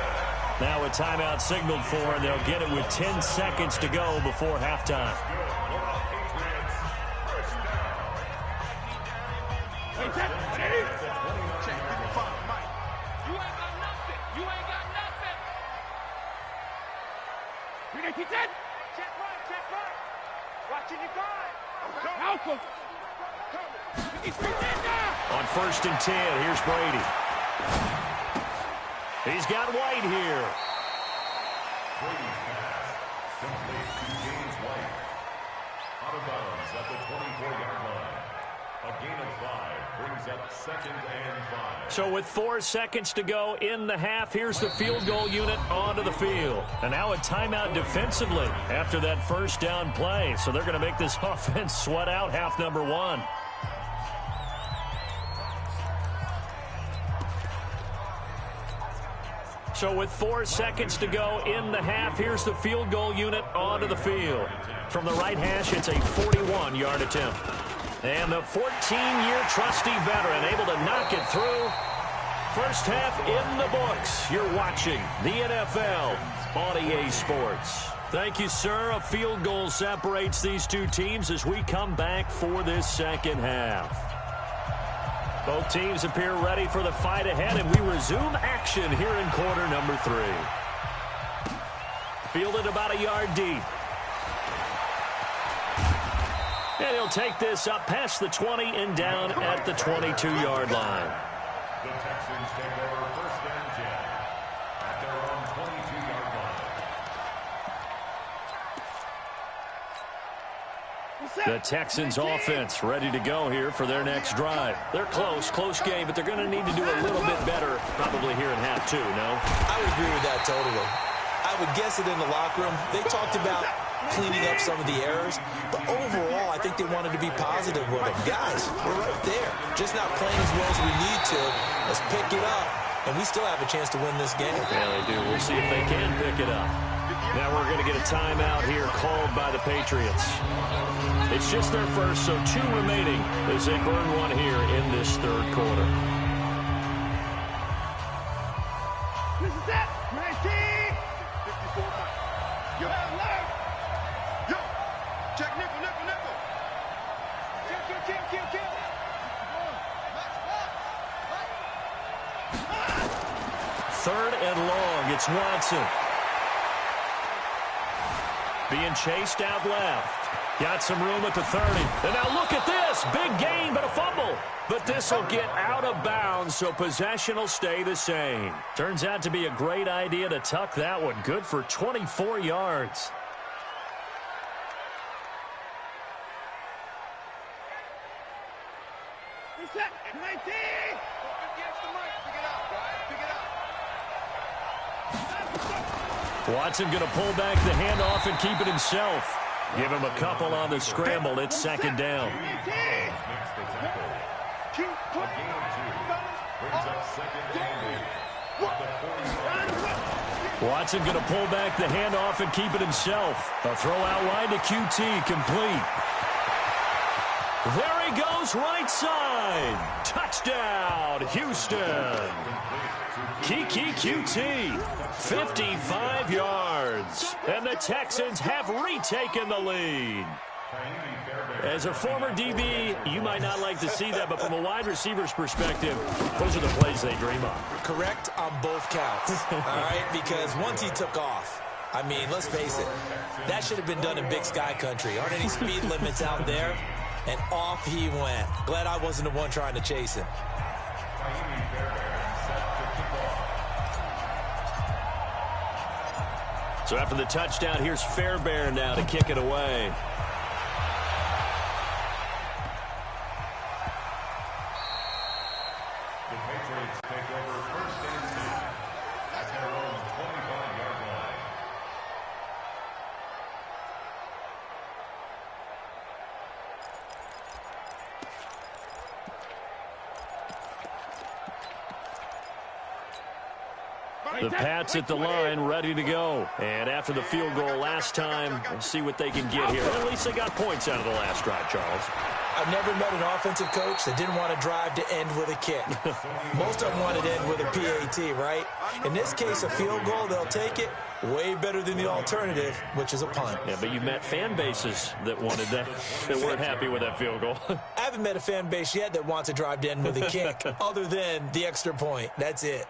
Now a timeout signaled for, and they'll get it with 10 seconds to go before halftime. You ain't got nothing. You ain't got nothing. Check right. Watching your guard. Help him. On 1st and 10, here's Brady. He's got White here. Brady's pass complete to James White. Out of bounds at the 24-yard line. A gain of 5 brings up 2nd and 5. So with 4 seconds to go in the half, here's the field goal unit onto the field. And now a timeout defensively after that first down play. So they're going to make this offense sweat out half number 1. So with 4 seconds to go in the half, here's the field goal unit onto the field. From the right hash, it's a 41-yard attempt. And the 14-year trusty veteran able to knock it through. First half in the books. You're watching the NFL on EA Sports. Thank you, sir. A field goal separates these two teams as we come back for this second half. Both teams appear ready for the fight ahead, and we resume action here in quarter number 3. Fielded about a yard deep. And he'll take this up past the 20 and down at the 22-yard line. The Texans take over first and 10 at their own 22-yard line. The Texans offense ready to go here for their next drive. They're close game, but they're going to need to do a little bit better probably here in half 2, no? I would agree with that totally. I would guess it in the locker room. They talked about cleaning up some of the errors, but overall, I think they wanted to be positive with them. Guys, we're right there. Just not playing as well as we need to. Let's pick it up, and we still have a chance to win this game. Yeah, they do. We'll see if they can pick it up. Now we're going to get a timeout here called by the Patriots. It's just their first, so 2 remaining as they burn one here in this third quarter. This is it. 19. 54 Mike. Yo. Yo. Check nickel. Kill. Third and long. It's Watson. Being chased out left. Got some room at the 30. And now look at this. Big gain, but a fumble. But this will get out of bounds, so possession will stay the same. Turns out to be a great idea to tuck that one. Good for 24 yards. Reset. 19. Pick it up, guys. Pick it up. Watson going to pull back the handoff and keep it himself. Give him a couple on the scramble. It's second down. Keep playing. Brings up second and 8. Watson going to pull back the handoff and keep it himself. A throw out wide to QT, complete. There he goes, right side. Touchdown, Houston. Kiki QT, 55 yards. And the Texans have retaken the lead. As a former DB, you might not like to see that, but from a wide receiver's perspective, those are the plays they dream of. Correct on both counts, all right? Because once he took off, I mean, let's face it, that should have been done in Big Sky Country. Aren't any speed limits out there? And off he went. Glad I wasn't the one trying to chase him. So after the touchdown, here's Fairbairn now to kick it away. The Patriots take over first and 10 at their own 25-yard line. The Pats at the line, ready to go. And after the field goal last time, we'll see what they can get here. At least they got points out of the last drive, Charles. I've never met an offensive coach that didn't want to drive to end with a kick. Most of them wanted to end with a PAT, right? In this case, a field goal, they'll take it. Way better than the alternative, which is a punt. Yeah, but you met fan bases that wanted that, that weren't happy with that field goal. I haven't met a fan base yet that wants to drive to end with a kick, other than the extra point. That's it.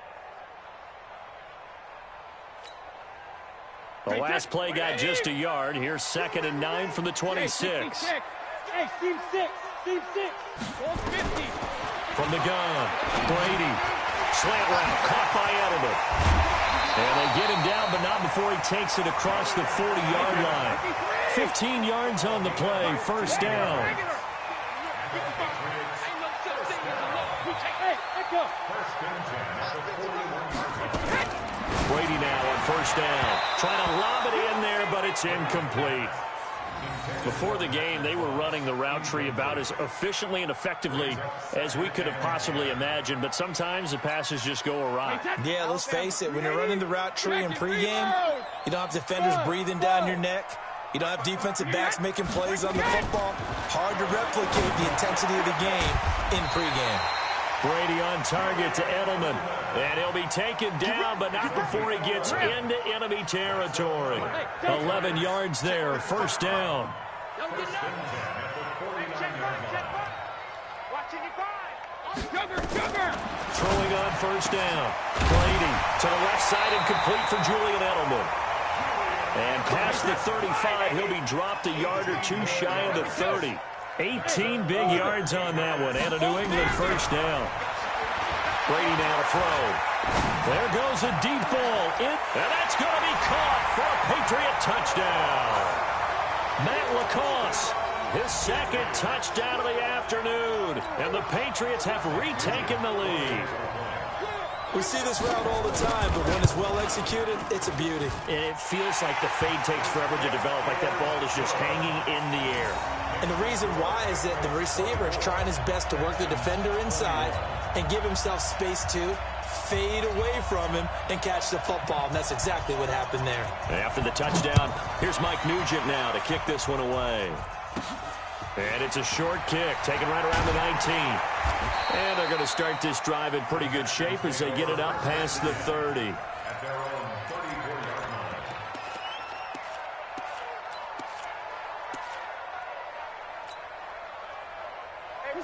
The last play got just a yard. Here's 2nd and 9 from the 26. Hey, team 6. Team 6. 50. From the gun, Brady. Slant route, caught by Edelman. And they get him down, but not before he takes it across the 40-yard line. 15 yards on the play, first down. Brady now on first down. Trying to lob it in there, but it's incomplete. Before the game, they were running the route tree about as efficiently and effectively as we could have possibly imagined, but sometimes the passes just go awry. Yeah, let's face it. When you're running the route tree in pregame, you don't have defenders breathing down your neck. You don't have defensive backs making plays on the football. Hard to replicate the intensity of the game in pregame. Brady on target to Edelman. And he'll be taken down, but not before he gets into enemy territory. 11 yards there, first down. Throwing on first down. Brady to the left side and complete for Julian Edelman. And past the 35, he'll be dropped a yard or two shy of the 30. 18 big yards on that one, and a New England first down. Brady now to throw. There goes a deep ball. And that's going to be caught for a Patriot touchdown. Matt LaCosse, his second touchdown of the afternoon. And the Patriots have retaken the lead. We see this route all the time, but when it's well executed, it's a beauty. And it feels like the fade takes forever to develop, like that ball is just hanging in the air. And the reason why is that the receiver is trying his best to work the defender inside and give himself space to fade away from him and catch the football, and that's exactly what happened there. After the touchdown, here's Mike Nugent now to kick this one away. And it's a short kick, taken right around the 19. And they're going to start this drive in pretty good shape as they get it up past the 30.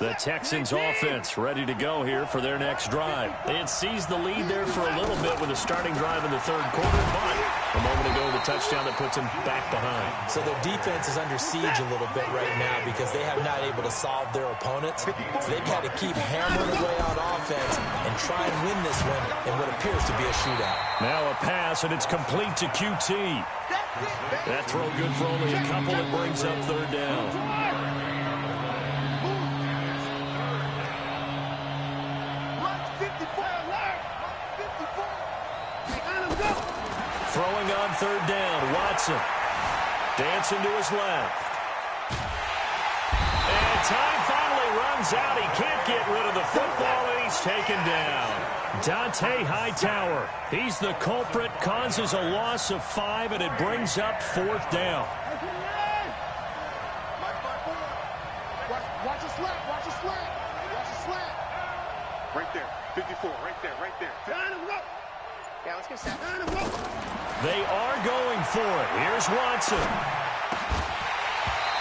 The Texans offense ready to go here for their next drive. They had seized the lead there for a little bit with a starting drive in the third quarter, but a moment ago the touchdown that puts them back behind. So their defense is under siege a little bit right now because they have not able to solve their opponents. So they've got to keep hammering away on offense and try and win this one in what appears to be a shootout. Now a pass, and it's complete to QT. That throw good for only a couple. It brings up third down. Throwing on third down, Watson. Dancing to his left. And time finally runs out. He can't get rid of the football, and he's taken down. Dante Hightower. He's the culprit, causes a loss of 5, and it brings up fourth down. Watch a slant, watch a slant. Watch a slant. Right there, 54, right there, right there. Yeah, let's get set. They are going for it. Here's Watson.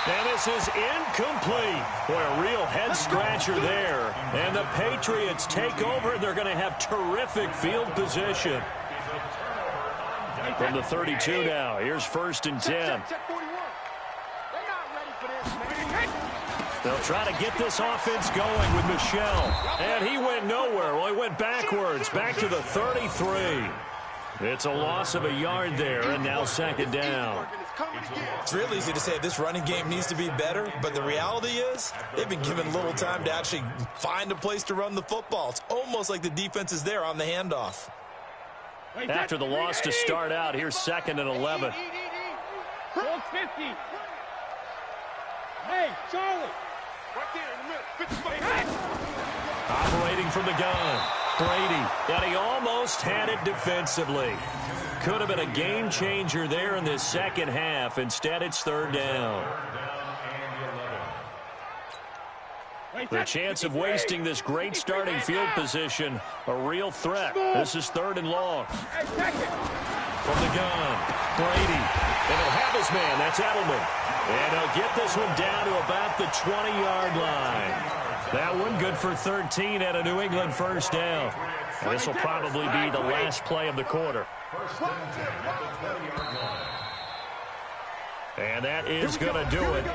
And this is incomplete. Boy, a real head-scratcher there. And the Patriots take over, and they're going to have terrific field position. From the 32 now, here's first and 10. Check 41. They're not ready for this, man. They'll try to get this offense going with Michel. And he went nowhere. Well, he went backwards, back to the 33. It's a loss of a yard there, and now second down. It's real easy to say this running game needs to be better, but the reality is they've been given little time to actually find a place to run the football. It's almost like the defense is there on the handoff. After the loss to start out, here's second and 11. 50. Hey, Charlie. Right there in the middle. 55. Operating from the gun, Brady. And he almost had it defensively. Could have been a game changer there in this second half. Instead, it's third down. The chance of wasting this great starting field position, a real threat. This is third and long. From the gun, Brady. And he'll have his man. That's Edelman. And he'll get this one down to about the 20-yard line. That one good for 13 at a New England first down. And this will probably be the last play of the quarter. And that is going to do it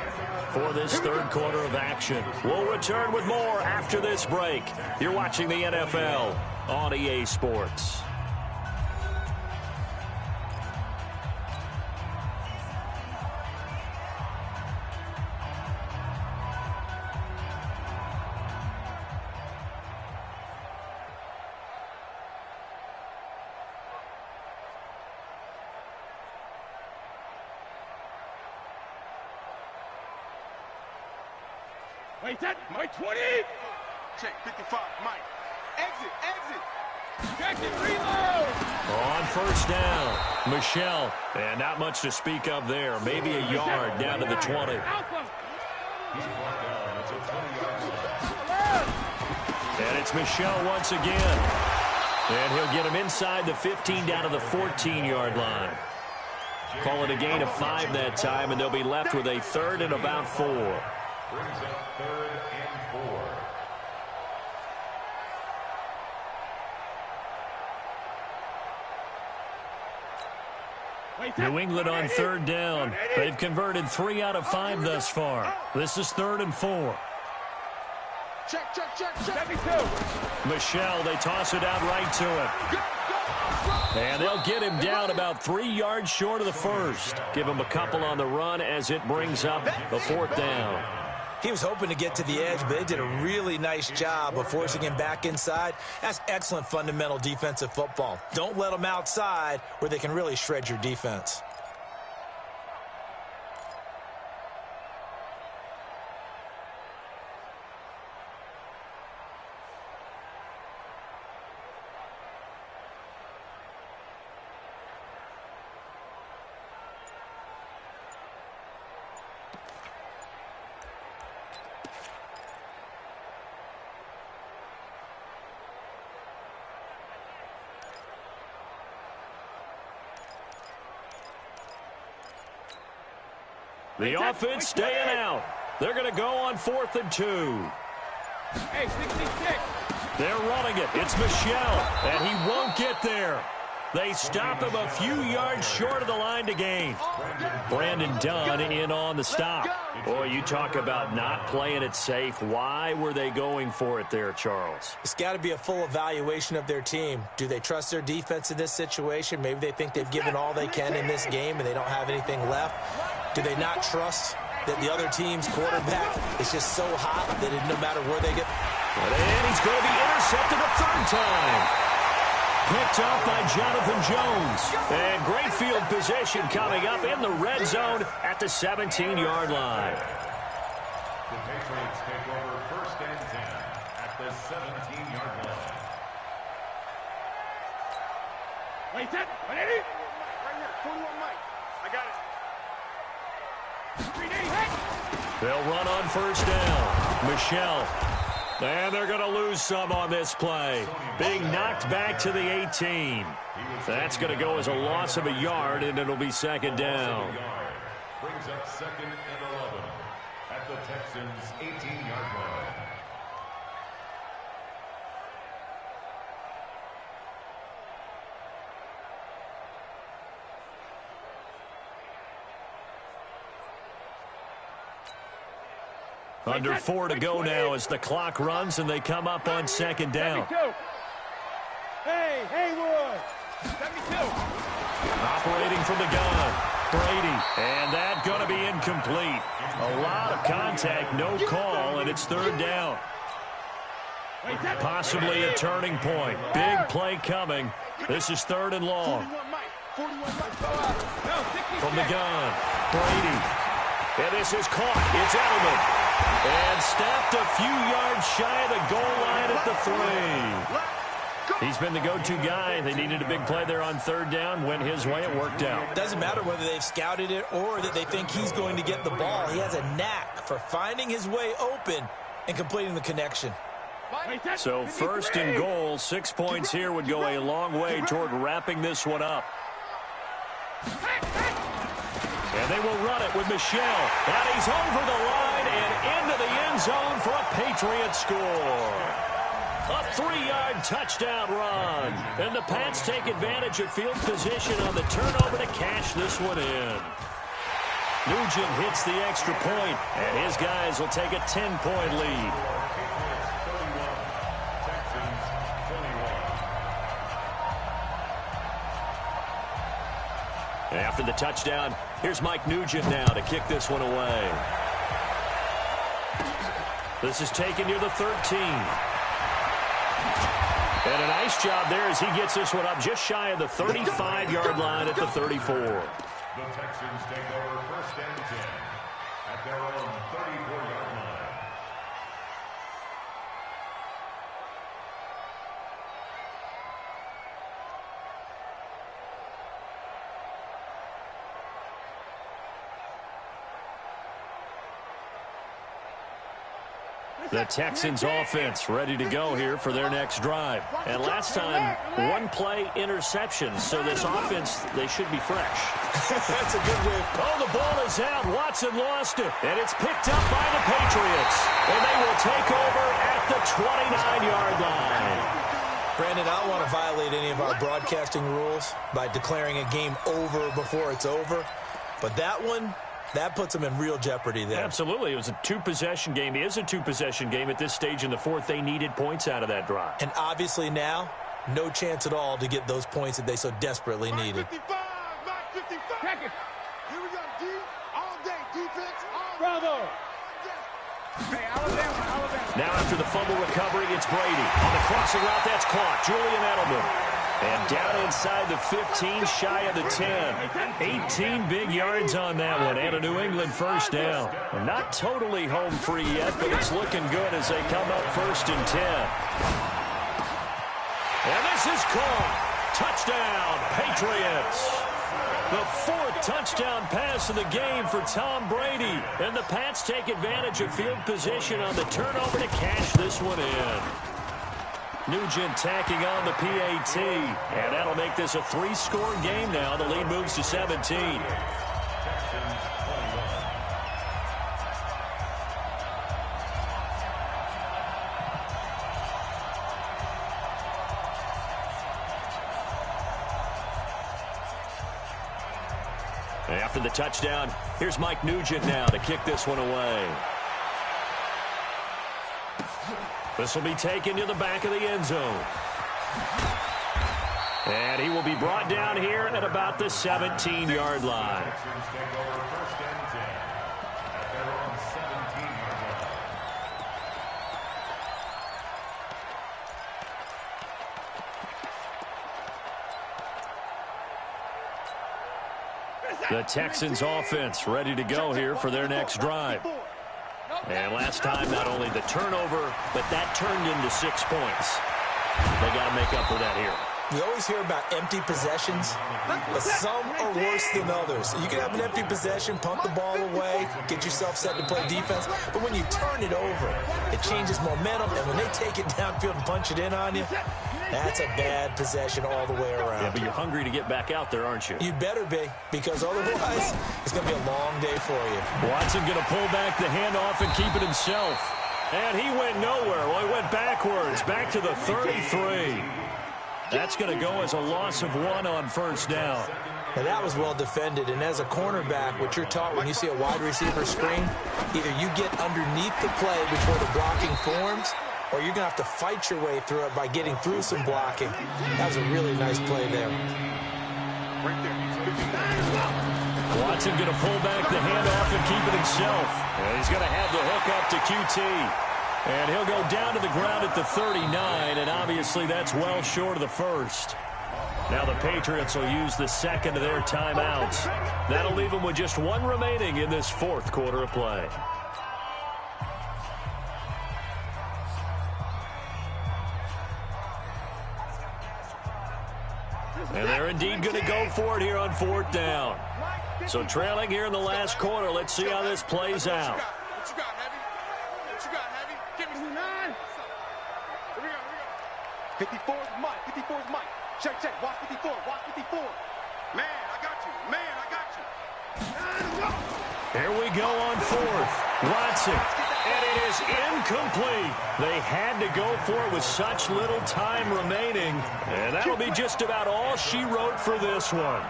for this third quarter of action. We'll return with more after this break. You're watching the NFL on EA Sports. Wait, that, Mike 20. Check 55, Mike. Exit. Check it, reload. On first down, Michel. And not much to speak of there. Maybe a yard down to the 20. And it's Michel once again. And he'll get him inside the 15 down to the 14-yard line. Call it a gain of 5 that time, and they'll be left with a third and about 4. Brings up third and 4. New England on third down. They've converted 3 out of 5 thus far. This is 3rd and 4. Check, check, check, check. Michelle, they toss it out right to him. And they'll get him down about 3 yards short of the first. Give him a couple on the run as it brings up the 4th down. He was hoping to get to the edge, but they did a really nice job of forcing him back inside. That's excellent fundamental defensive football. Don't let them outside where they can really shred your defense. The offense staying out. They're going to go on 4th and 2. Hey, 66. They're running it. It's Michelle, and he won't get there. They stop him a few yards short of the line to gain. Brandon Dunn in on the stop. Boy, you talk about not playing it safe. Why were they going for it there, Charles? It's got to be a full evaluation of their team. Do they trust their defense in this situation? Maybe they think they've given all they can in this game and they don't have anything left. Do they not trust that the other team's quarterback is just so hot that no matter where they get... And he's going to be intercepted a 3rd time. Picked up by Jonathan Jones. And great field position coming up in the red zone at the 17-yard line. The Patriots take over 1st and 10 at the 17-yard line. Wait, that. Ready? Right here. 21 Mike. I got it. 3D hit. They'll run on 1st down. Michelle. And they're going to lose some on this play. Being knocked back to the 18. That's going to go as a loss of a yard, and it'll be 2nd down. Brings up 2nd and 11 at the Texans' 18-yard line. Under 4 to go now as the clock runs and they come up on 2nd down. Hey, Haywood. 72. Operating from the gun. Brady. And that going to be incomplete. A lot of contact, no call, and it's 3rd down. Possibly a turning point. Big play coming. This is 3rd and long. From the gun. Brady. And this is caught. It's Edelman. And stopped a few yards shy of the goal line at the 3. He's been the go-to guy. They needed a big play there on 3rd down. Went his way. It worked out. Doesn't matter whether they've scouted it or that they think he's going to get the ball. He has a knack for finding his way open and completing the connection. So 1st and goal. 6 points here would go a long way toward wrapping this one up. And they will run it with Michelle. And he's over the line and into the end zone for a Patriot score. A 3-yard touchdown run. And the Pats take advantage of field position on the turnover to cash this one in. Nugent hits the extra point, and his guys will take a 10-point lead. After the touchdown, here's Mike Nugent now to kick this one away. This is taken near the 13. And a nice job there as he gets this one up just shy of the 35-yard line at the 34. The Texans take over 1st and 10 at their own 34-yard line. The Texans offense ready to go here for their next drive. And last time, 1-play interception. So this offense, they should be fresh. That's a good win. Oh, the ball is out. Watson lost it. And it's picked up by the Patriots. And they will take over at the 29-yard line. Brandon, I don't want to violate any of our broadcasting rules by declaring a game over before it's over. But that one, that puts them in real jeopardy there. Absolutely. It was a two-possession game. It is a two-possession game at this stage in the fourth. They needed points out of that drive. And obviously now, no chance at all to get those points that they so desperately needed. 55, 55. Check it. Here we go, D. All day defense. All Bravo. Hey, Alabama. Now after the fumble recovery, it's Brady. On the crossing route, that's caught. Julian Edelman. And down inside the 15, shy of the 10. 18 big yards on that one, and a New England first down. Not totally home free yet, but it's looking good as they come up 1st and 10. And this is caught. Touchdown, Patriots. The 4th touchdown pass of the game for Tom Brady. And the Pats take advantage of field position on the turnover to cash this one in. Nugent tacking on the PAT. And that'll make this a 3-score game now. The lead moves to 17. After the touchdown, here's Mike Nugent now to kick this one away. This will be taken to the back of the end zone. And he will be brought down here at about the 17-yard line. The Texans offense ready to go here for their next drive. And last time, not only the turnover, but that turned into 6 points. They got to make up for that here. You always hear about empty possessions, but some are worse than others. You can have an empty possession, pump the ball away, get yourself set to play defense, but when you turn it over, it changes momentum, and when they take it downfield and punch it in on you, that's a bad possession all the way around. Yeah, but you're hungry to get back out there, aren't you? You better be, because otherwise, it's going to be a long day for you. Watson going to pull back the handoff and keep it himself. And he went nowhere. Well, he went backwards, back to the 33. That's going to go as a loss of 1 on first down. Now, that was well defended, and as a cornerback, what you're taught when you see a wide receiver screen, either you get underneath the play before the blocking forms, or you're going to have to fight your way through it by getting through some blocking. That was a really nice play there. Watson going to pull back the handoff and keep it himself. And he's going to have the hook up to QT. And he'll go down to the ground at the 39, and obviously that's well short of the first. Now the Patriots will use the second of their timeouts. That'll leave them with just 1 remaining in this 4th quarter of play. And they're indeed going to go for it here on 4th down. So trailing here in the last quarter, let's see how this plays out. What you got, Heavy? What you got, Heavy? Give me 9. Here we go. 54 is Mike. 54 is Mike. Check. Watch 54. Watch 54. Man, I got you. Man, I got you. 9 go. Here we go on 4th. Watson. And it is incomplete. They had to go for it with such little time remaining. And that'll be just about all she wrote for this one.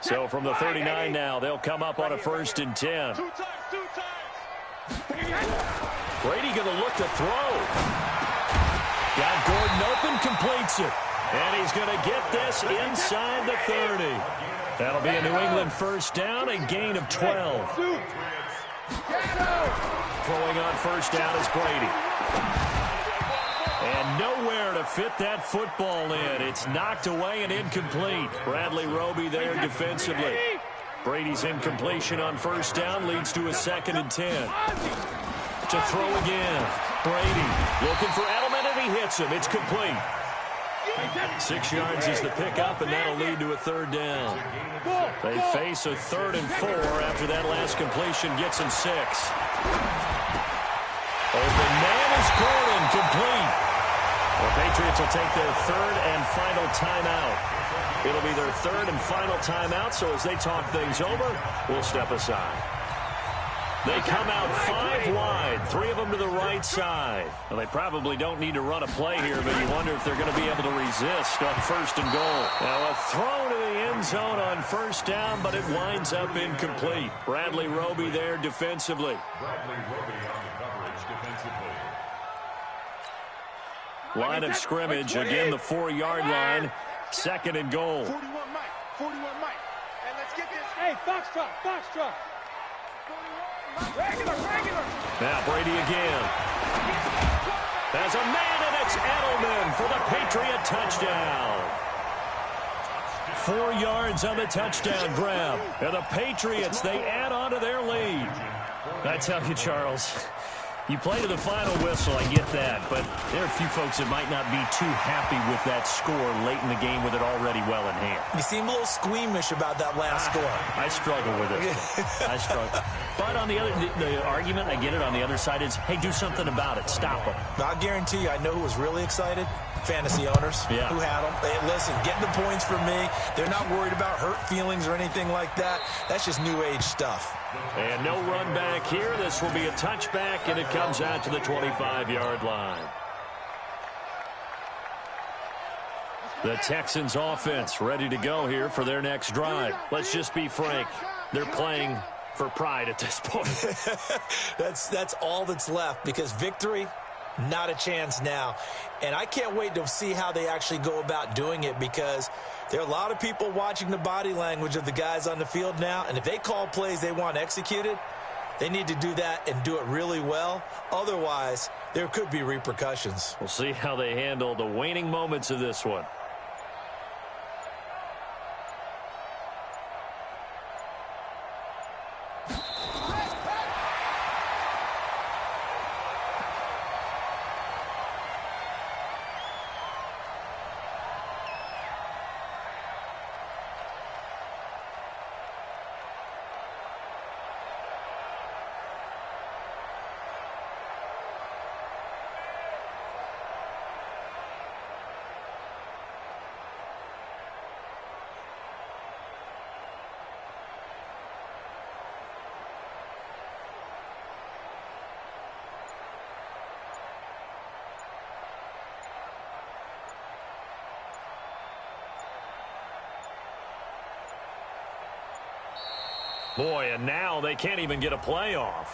So from the 39 now, they'll come up on a 1st and 10. 2 times. Brady going to look to throw. Got Gordon open, completes it. And he's going to get this inside the 30. That'll be a New England first down, a gain of 12. Throwing on first down is Brady. And nowhere to fit that football in. It's knocked away and incomplete. Bradley Roby there defensively. Brady's incompletion on first down leads to a 2nd and 10. To throw again. Brady looking for Edelman, and he hits him. It's complete. 6 yards is the pickup, and that'll lead to a 3rd down. They face a 3rd and 4 after that last completion gets him 6. Open man is scored and complete. The Patriots will take their third and final timeout. It'll be their third and final timeout, so as they talk things over, we'll step aside. They come out 5 wide, 3 of them to the right side. Well, they probably don't need to run a play here, but you wonder if they're going to be able to resist on first and goal. Now, a throw to the end zone on first down, but it winds up incomplete. Bradley Roby there defensively. Bradley Roby on the coverage defensively. Line of scrimmage, again the 4-yard line. Second and goal. 41 Mike. 41 Mike. And let's get this. Hey, Foxtrot. Foxtrot. Regular. Now Brady again. There's a man, and it's Edelman for the Patriot touchdown. 4 yards on the touchdown grab. And the Patriots, they add on to their lead. I tell you, Charles, you play to the final whistle, I get that, but there are a few folks that might not be too happy with that score late in the game with it already well in hand. You seem a little squeamish about that last score. I struggle with it. I struggle. But on the other, the argument, I get it, on the other side is, hey, do something about it. Stop them. I'll guarantee you, I know who was really excited. Fantasy owners who had them. Hey, listen, getting the points for me. They're not worried about hurt feelings or anything like that. That's just new age stuff. And no run back here. This will be a touchback, and it comes out to the 25-yard line. The Texans offense ready to go here for their next drive. Let's just be frank. They're playing for pride at this point. That's all that's left, because victory, not a chance now. And I can't wait to see how they actually go about doing it, because there are a lot of people watching the body language of the guys on the field now, and if they call plays they want executed, they need to do that and do it really well. Otherwise, there could be repercussions. We'll see how they handle the waning moments of this one. Boy, and now they can't even get a playoff.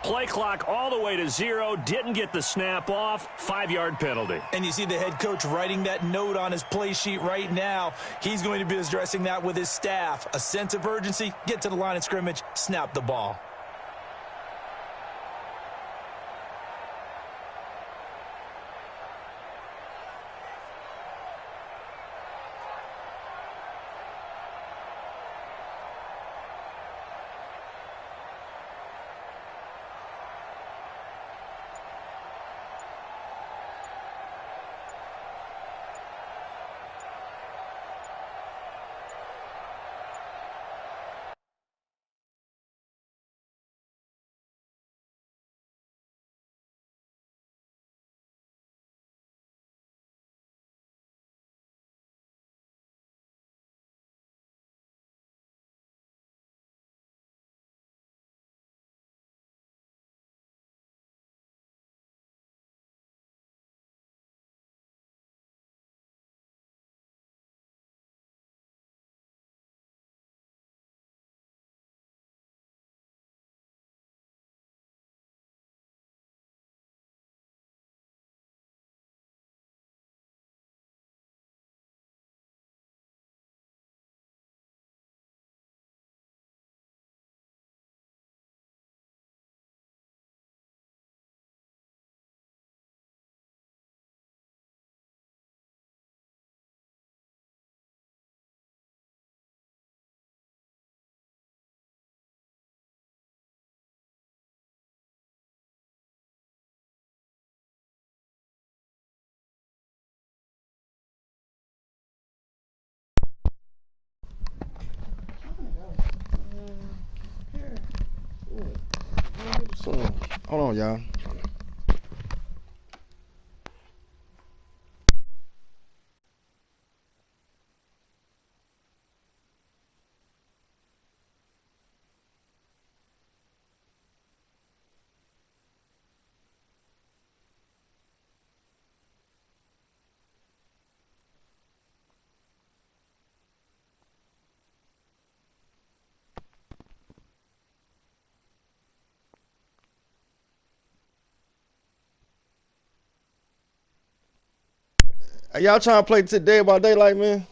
Play clock all the way to 0. Didn't get the snap off. 5-yard penalty. And you see the head coach writing that note on his play sheet right now. He's going to be addressing that with his staff. A sense of urgency, get to the line of scrimmage, snap the ball. So, hold on, y'all. Y'all trying to play today by daylight, man?